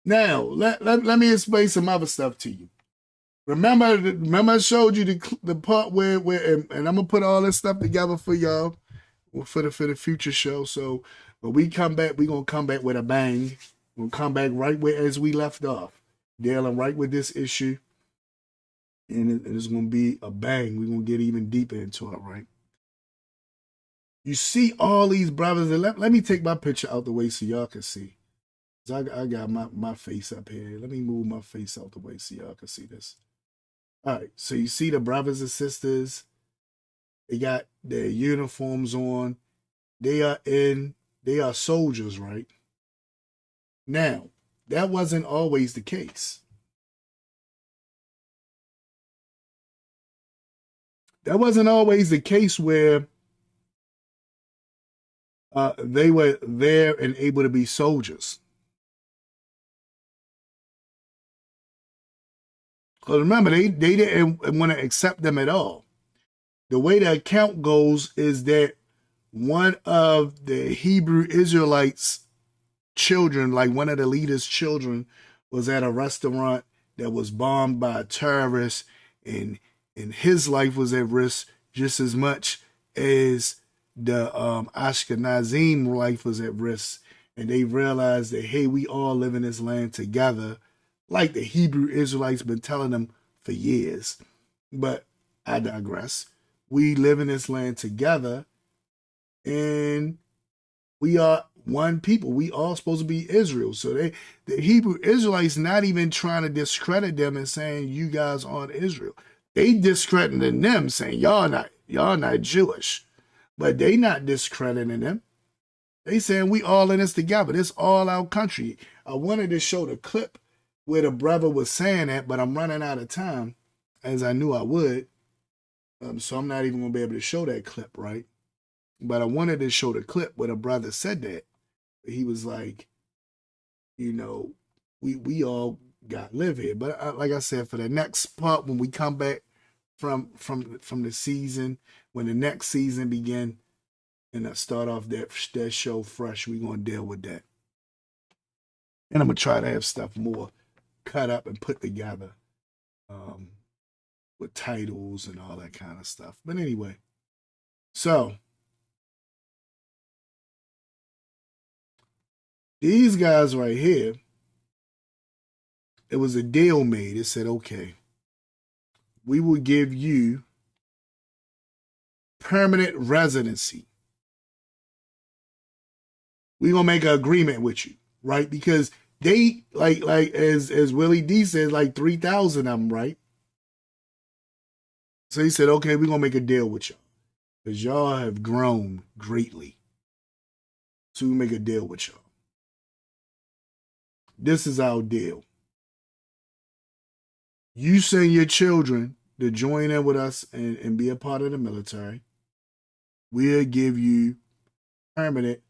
Now, let me explain some other stuff to you. Remember I showed you the part where and I'm going to put all this stuff together for y'all. for the future show. So when we come back, we're gonna come back with a bang. We'll come back right where as we left off, dealing right with this issue, and it's gonna be a bang. We're gonna get even deeper into it, right? You see all these brothers, and let me take my picture out the way so y'all can see. I got my face up here. Let me move my face out the way so y'all can see this. All right, so you see the brothers and sisters. They got their uniforms on. They are soldiers, right? Now, that wasn't always the case. That wasn't always the case where they were there and able to be soldiers. Because remember, they didn't want to accept them at all. The way the account goes is that one of the Hebrew Israelites' children, like one of the leaders' children, was at a restaurant that was bombed by a terrorist, and his life was at risk just as much as the Ashkenazim life was at risk. And they realized that, hey, we all live in this land together, like the Hebrew Israelites been telling them for years. But I digress. We live in this land together, and we are one people. We all supposed to be Israel. So the Hebrew Israelites not even trying to discredit them and saying you guys aren't Israel. They discrediting them, saying y'all not Jewish. But they not discrediting them. They saying we all in this together. This all our country. I wanted to show the clip where the brother was saying that, but I'm running out of time, as I knew I would. So I'm not even going to be able to show that clip, right? But I wanted to show the clip where the brother said that. He was like, you know, we all got live here. But like I said, for the next part, when we come back from the season, when the next season begin, and I start off that show fresh, we're going to deal with that. And I'm going to try to have stuff more cut up and put together with titles and all that kind of stuff. But anyway, so these guys right here, it was a deal made. It said, okay, we will give you permanent residency. We're going to make an agreement with you, right? Because they, like as WillieD said, like 3,000 of them, right? So he said, okay, we're going to make a deal with y'all. Because y'all have grown greatly. So we make a deal with y'all. This is our deal. You send your children to join in with us and be a part of the military. We'll give you permanent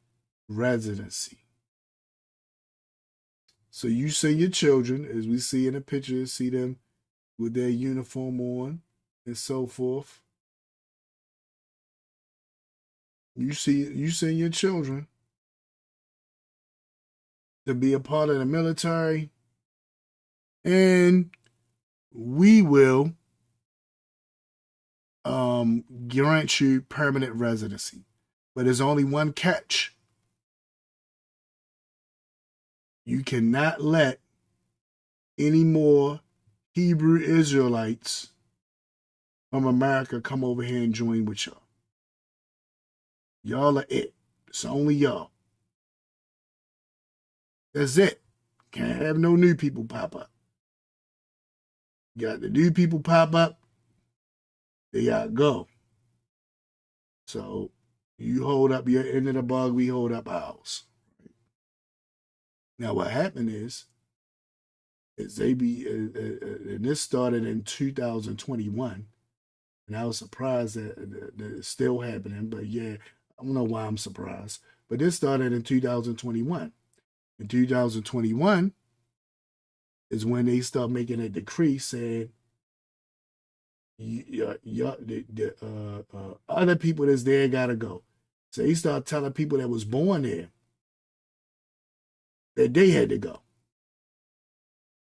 residency. So you send your children, as we see in the picture, see them with their uniform on and so forth. You send your children to be a part of the military, and we will grant you permanent residency. But there's only one catch. You cannot let any more Hebrew Israelites from America come over here and join with y'all. Y'all are it. It's only y'all. That's it. Can't have no new people pop up. Got the new people pop up, they gotta go. So you hold up your end of the bug, we hold up ours. Now what happened is they be, and this started in 2021, and I was surprised that it's still happening, but yeah, I don't know why I'm surprised. But this started in 2021. In 2021 is when they start making a decree saying other people that's there gotta go. So they start telling people that was born there that they had to go.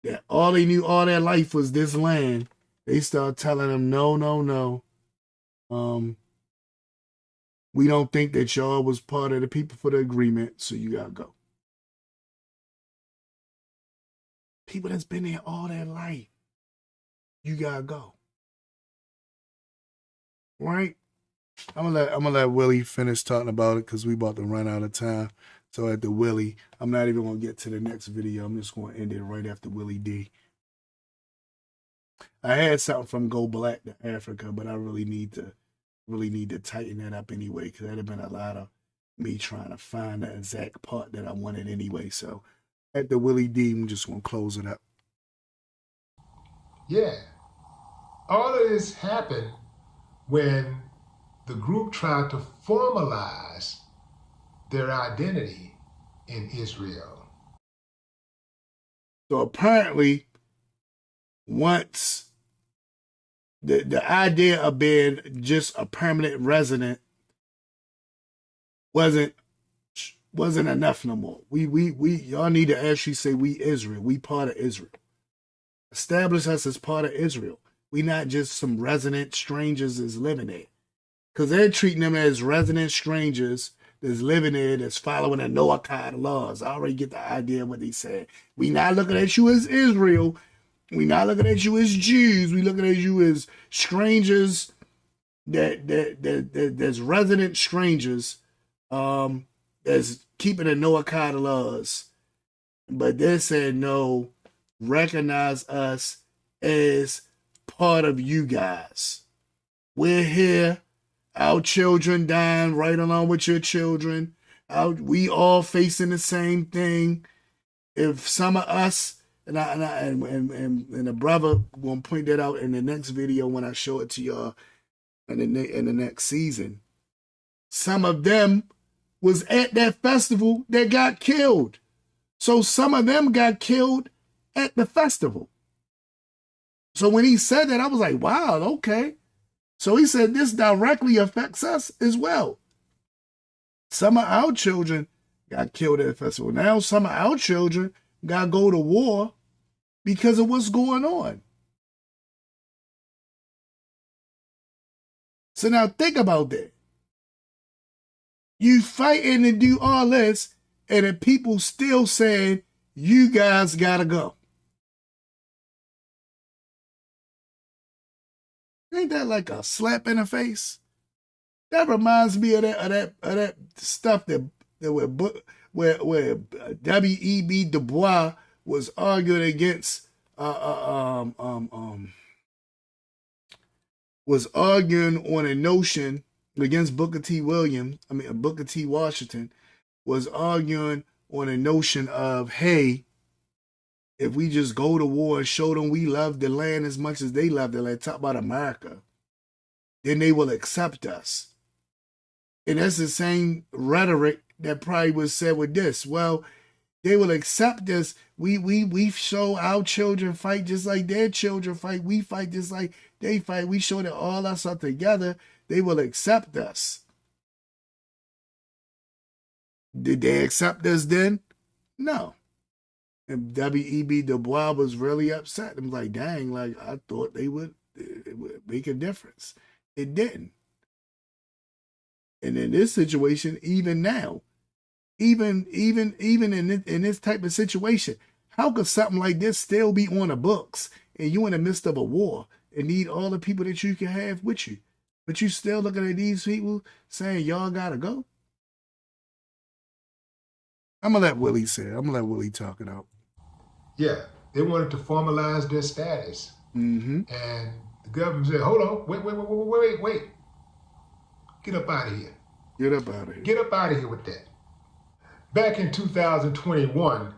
That all they knew all their life was this land. They start telling them no. We don't think that y'all was part of the people for the agreement, so you gotta go. People that's been there all their life, you gotta go. Right? I'm gonna let Willie finish talking about it because we about to run out of time. So at the Willie, I'm not even gonna get to the next video. I'm just gonna end it right after WillieD. I had something from Go Black to Africa, but I really need to tighten that up anyway, because that'd have been a lot of me trying to find the exact part that I wanted anyway. So at the WillieD, I'm just gonna close it up. Yeah. All of this happened when the group tried to formalize their identity in Israel. So apparently, once the idea of being just a permanent resident wasn't enough no more. We y'all need to actually say we Israel. We part of Israel. Establish us as part of Israel. We not just some resident strangers that's living there. Because they're treating them as resident strangers that's living there, that's following the Noachic laws. I already get the idea of what they said. We not looking at you as Israel. We not looking at you as Jews. We looking at you as strangers that's resident strangers that's keeping the Noachic laws. But they said, no, recognize us as part of you guys. We're here. Our children dying right along with your children. We all facing the same thing. If some of us, and the brother gonna point that out in the next video when I show it to y'all in the next season. Some of them was at that festival that got killed. So some of them got killed at the festival. So when he said that, I was like, wow, okay. So he said this directly affects us as well. Some of our children got killed at the festival. Now some of our children got to go to war because of what's going on. So now think about that. You fighting to do all this, and the people still saying, you guys got to go. Ain't that like a slap in the face? That reminds me of that stuff that where W.E.B. Du Bois was arguing against was arguing on a notion against Booker T. Washington was arguing on a notion of, hey, if we just go to war and show them we love the land as much as they love the land, talk about America, then they will accept us. And that's the same rhetoric that probably was said with this. Well, they will accept us. We show our children fight just like their children fight. We fight just like they fight. We show that all us are together. They will accept us. Did they accept us then? No. And W.E.B. Du Bois was really upset. I'm like, dang, like I thought it would make a difference. It didn't. And in this situation, even now, even in this type of situation, how could something like this still be on the books and you in the midst of a war and need all the people that you can have with you? But you still looking at these people saying y'all gotta go? I'm gonna let Willie say it. I'm gonna let Willie talk it out. Yeah, they wanted to formalize their status. Mm-hmm. And the government said, hold on, wait. Get up out of here. Get up out of here. Get up out of here with that. Back in 2021,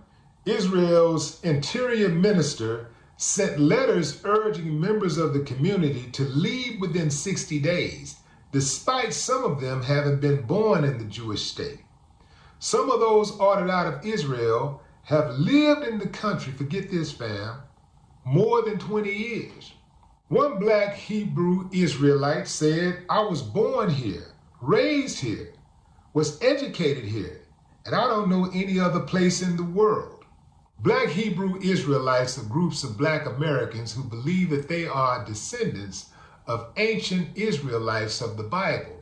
Israel's interior minister sent letters urging members of the community to leave within 60 days, despite some of them having been born in the Jewish state. Some of those ordered out of Israel have lived in the country, forget this fam, more than 20 years. One black Hebrew Israelite said, I was born here, raised here, was educated here, and I don't know any other place in the world. Black Hebrew Israelites are groups of black Americans who believe that they are descendants of ancient Israelites of the Bible.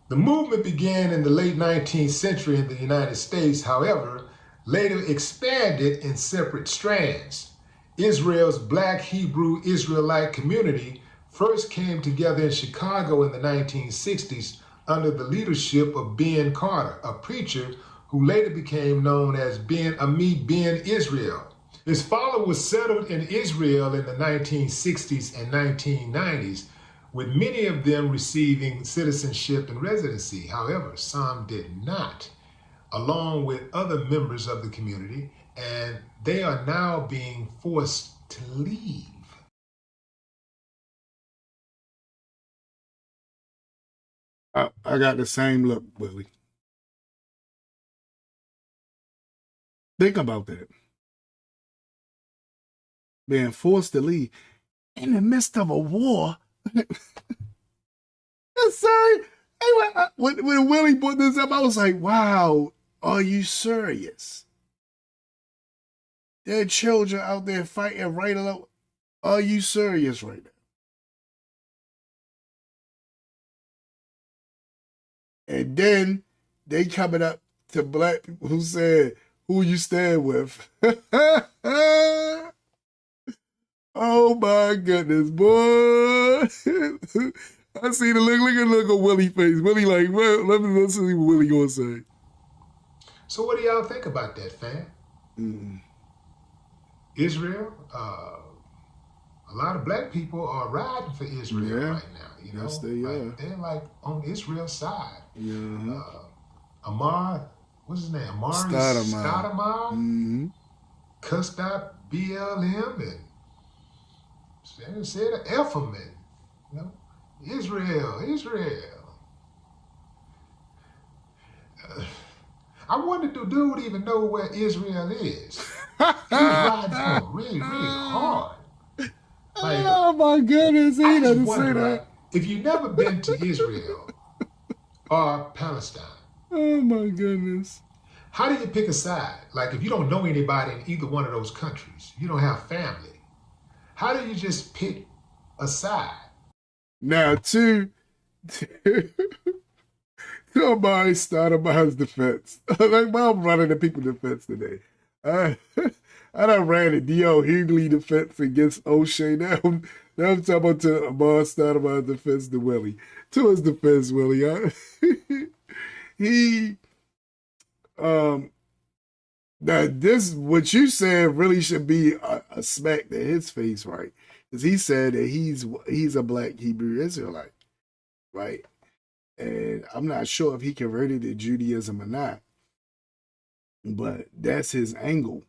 The movement began in the late 19th century in the United States, however, later expanded in separate strands. Israel's Black Hebrew Israelite Community first came together in Chicago in the 1960s under the leadership of Ben Carter, a preacher who later became known as Ben Israel. His followers settled in Israel in the 1960s and 1990s, with many of them receiving citizenship and residency. However, some did not, along with other members of the community, and they are now being forced to leave. I got the same look, Willie. Think about that. Being forced to leave in the midst of a war. Sorry. When Willie put this up, I was like, wow, are you serious? There are children out there fighting right along. Are you serious right now? And then they coming up to black people who said, who you stand with? Oh my goodness, boy. I see the look on Willie's face. Willie like, well, let's see what Willie gonna say. So what do y'all think about that, fam? Israel, a lot of black people are riding for Israel right now. You know, yes, they are. They're like on Israel's side. Yeah. Amar, what's his name? Amari Stoudemire. Cussed out BLM and said an Efferman. You know, Israel. I wonder, do dude even know where Israel is? He was riding for him really, really hard. Like, oh my goodness, he doesn't say that. If you've never been to Israel or Palestine, oh my goodness, how do you pick a side? Like, if you don't know anybody in either one of those countries, you don't have family, how do you just pick a side? Now, somebody started by his defense. Like, I'm running the people defense today. I done ran a D.O. Hughley defense against O'Shea. Now I'm talking about to Amar Stoudemire's defense to Willie. To his defense, Willie. Now this, what you said really should be a smack to his face, right? Because he said that he's a black Hebrew Israelite, right? And I'm not sure if he converted to Judaism or not, but that's his angle.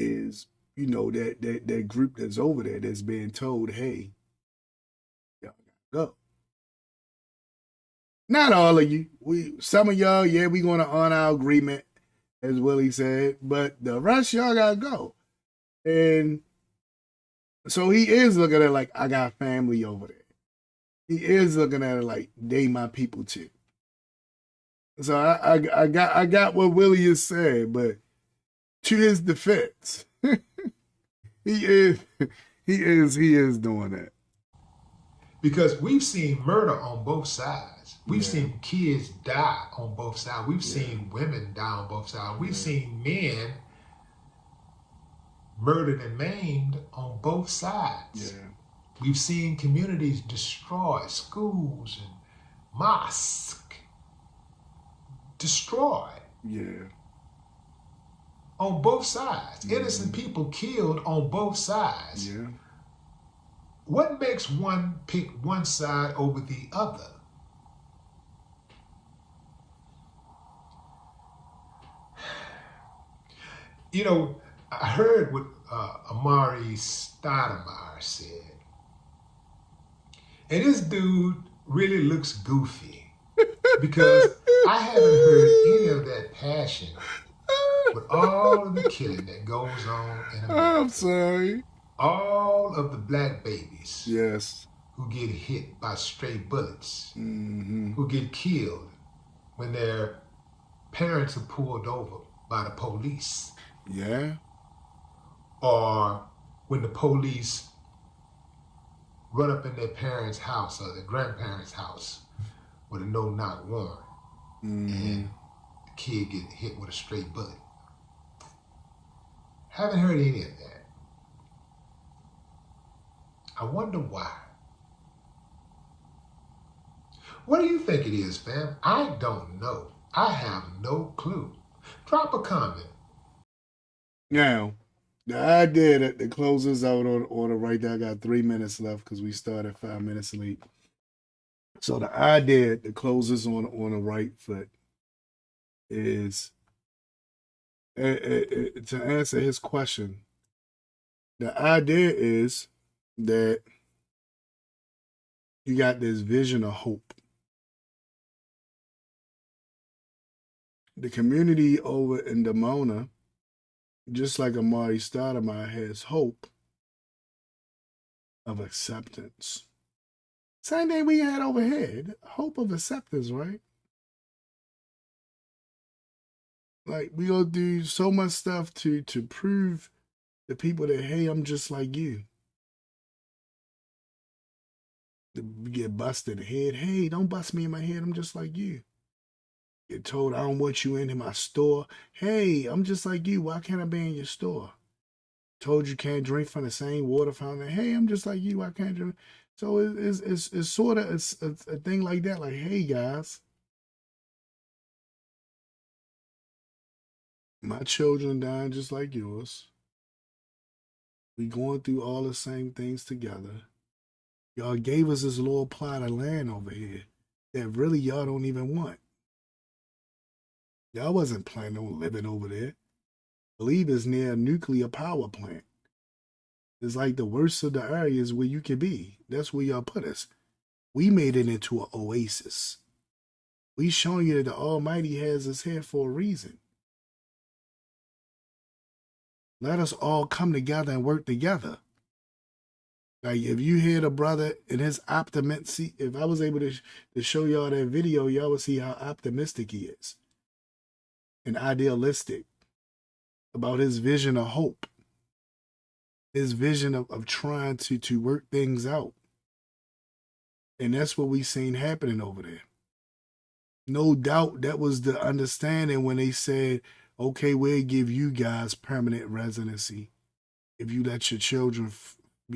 Is, you know, that group that's over there that's being told, hey, y'all gotta go. Not all of you. Some of y'all, yeah, we gonna honor our agreement, as Willie said, but the rest y'all gotta go. And so he is looking at it like, I got family over there. He is looking at it like, they my people too. So I got what Willie is saying, but to his defense, he is doing that. Because we've seen murder on both sides. We've seen kids die on both sides. We've seen women die on both sides. We've seen men murdered and maimed on both sides. Yeah. We've seen communities destroyed, schools and mosques destroyed. Yeah. On both sides. Innocent people killed on both sides. Yeah. What makes one pick one side over the other? You know, I heard what Amari Stoudemire said. And this dude really looks goofy because I haven't heard any of that passion with all of the killing that goes on in America. I'm sorry. All of the black babies. Yes. Who get hit by stray bullets. Mm-hmm. Who get killed when their parents are pulled over by the police. Yeah. Or when the police run up in their parents' house or their grandparents' house with a no-knock warrant, and the kid get hit with a straight bullet. Haven't heard any of that. I wonder why. What do you think it is, fam? I don't know. I have no clue. Drop a comment. Now, the idea that the closes out on the right there, I got 3 minutes left because we started 5 minutes late. So the idea that closes on the right foot is, to answer his question, the idea is that you got this vision of hope. The community over in Dimona, just like Amari Stoudemire, has hope of acceptance. Same thing we had over here, hope of acceptance, right? Like, we gonna do so much stuff to prove to people that, hey, I'm just like you. We get busted in the head. Hey, don't bust me in my head. I'm just like you. Get told I don't want you in my store. Hey, I'm just like you. Why can't I be in your store? Told you can't drink from the same water fountain. Hey, I'm just like you. Why can't I drink? So it's sort of it's a thing like that. Like, hey guys, my children dying just like yours. We going through all the same things together. Y'all gave us this little plot of land over here that really y'all don't even want. Y'all wasn't planning on living over there. Believe it's near a nuclear power plant. It's like the worst of the areas where you can be. That's where y'all put us. We made it into an oasis. We showing you that the Almighty has us here for a reason. Let us all come together and work together. Like, if you hear the brother and his optimism, if I was able to show y'all that video, y'all would see how optimistic he is and idealistic about his vision of hope, his vision of trying to work things out. And that's what we seen happening over there. No doubt that was the understanding when they said, okay, we'll give you guys permanent residency if you let your children,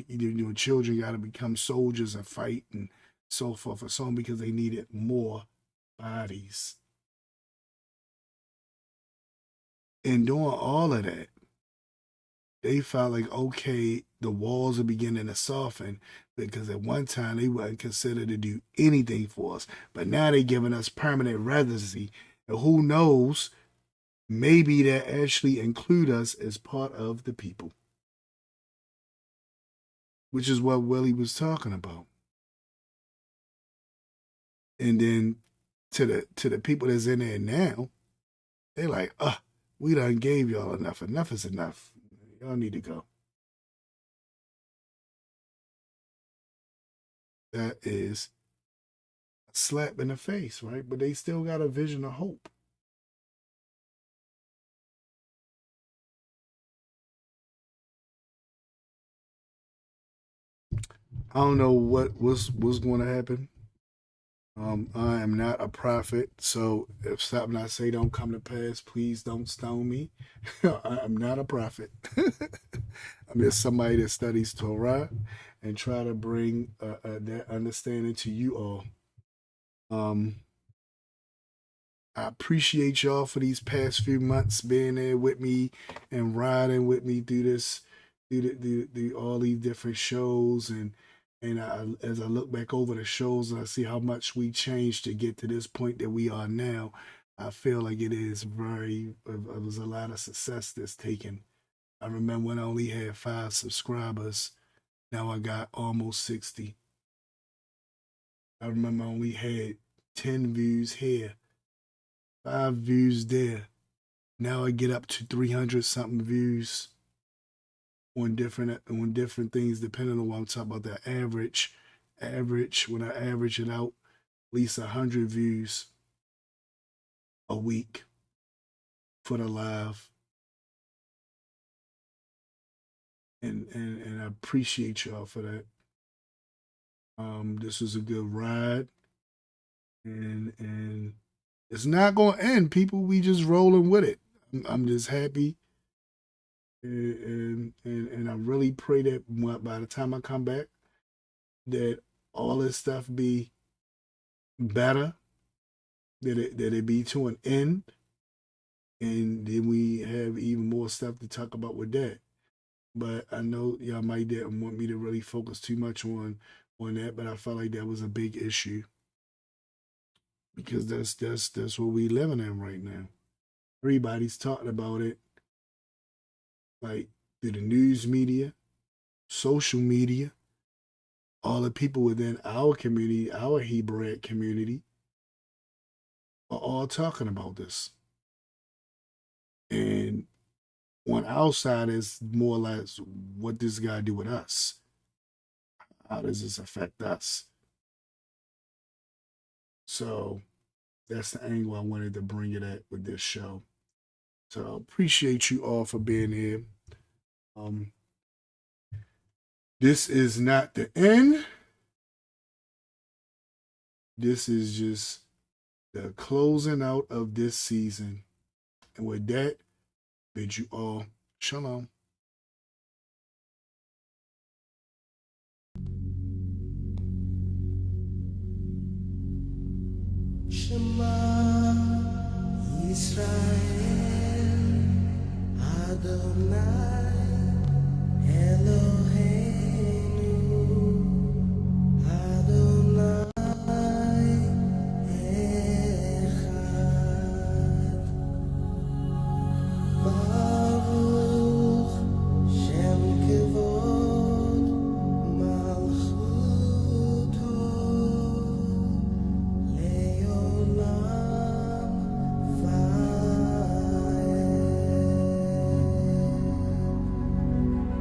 your children got to become soldiers and fight and so forth and so on, because they needed more bodies. And doing all of that, they felt like, okay, the walls are beginning to soften, because at one time they weren't considered to do anything for us. But now they're giving us permanent residency. And who knows, maybe they actually include us as part of the people. Which is what Willie was talking about. And then to the people that's in there now, they're like, we done gave y'all enough. Enough is enough. Y'all need to go. That is a slap in the face, right? But they still got a vision of hope. I don't know what's going to happen. I am not a prophet, so if something I say don't come to pass, please don't stone me. I am not a prophet. I'm just somebody that studies Torah and try to bring that understanding to you all. I appreciate y'all for these past few months being there with me and riding with me through this, through all these different shows, and as I look back over the shows and I see how much we changed to get to this point that we are now, I feel like it was a lot of success that's taken. I remember when I only had 5 subscribers. Now I got almost 60. I remember I only had 10 views here, 5 views there. Now I get up to 300 something views on different things, depending on what I'm talking about. The average, when I average it out, at least 100 views a week for the live. And I appreciate y'all for that. This was a good ride. and it's not going to end, people. We just rolling with it. I'm just happy, and I really pray that by the time I come back, that all this stuff be better, that it be to an end, and then we have even more stuff to talk about with that. But I know y'all might didn't want me to really focus too much on that, but I felt like that was a big issue, because that's what we living in right now. Everybody's talking about it, like through the news media, social media, all the people within our community, our Hebrew community, are all talking about this. And on our side is more or less, what does God do with us? How does this affect us? So that's the angle I wanted to bring it at with this show. So appreciate you all for being here. This is not the end. This is just the closing out of this season. And with that, bid you all shalom. Shema Yisrael Adonai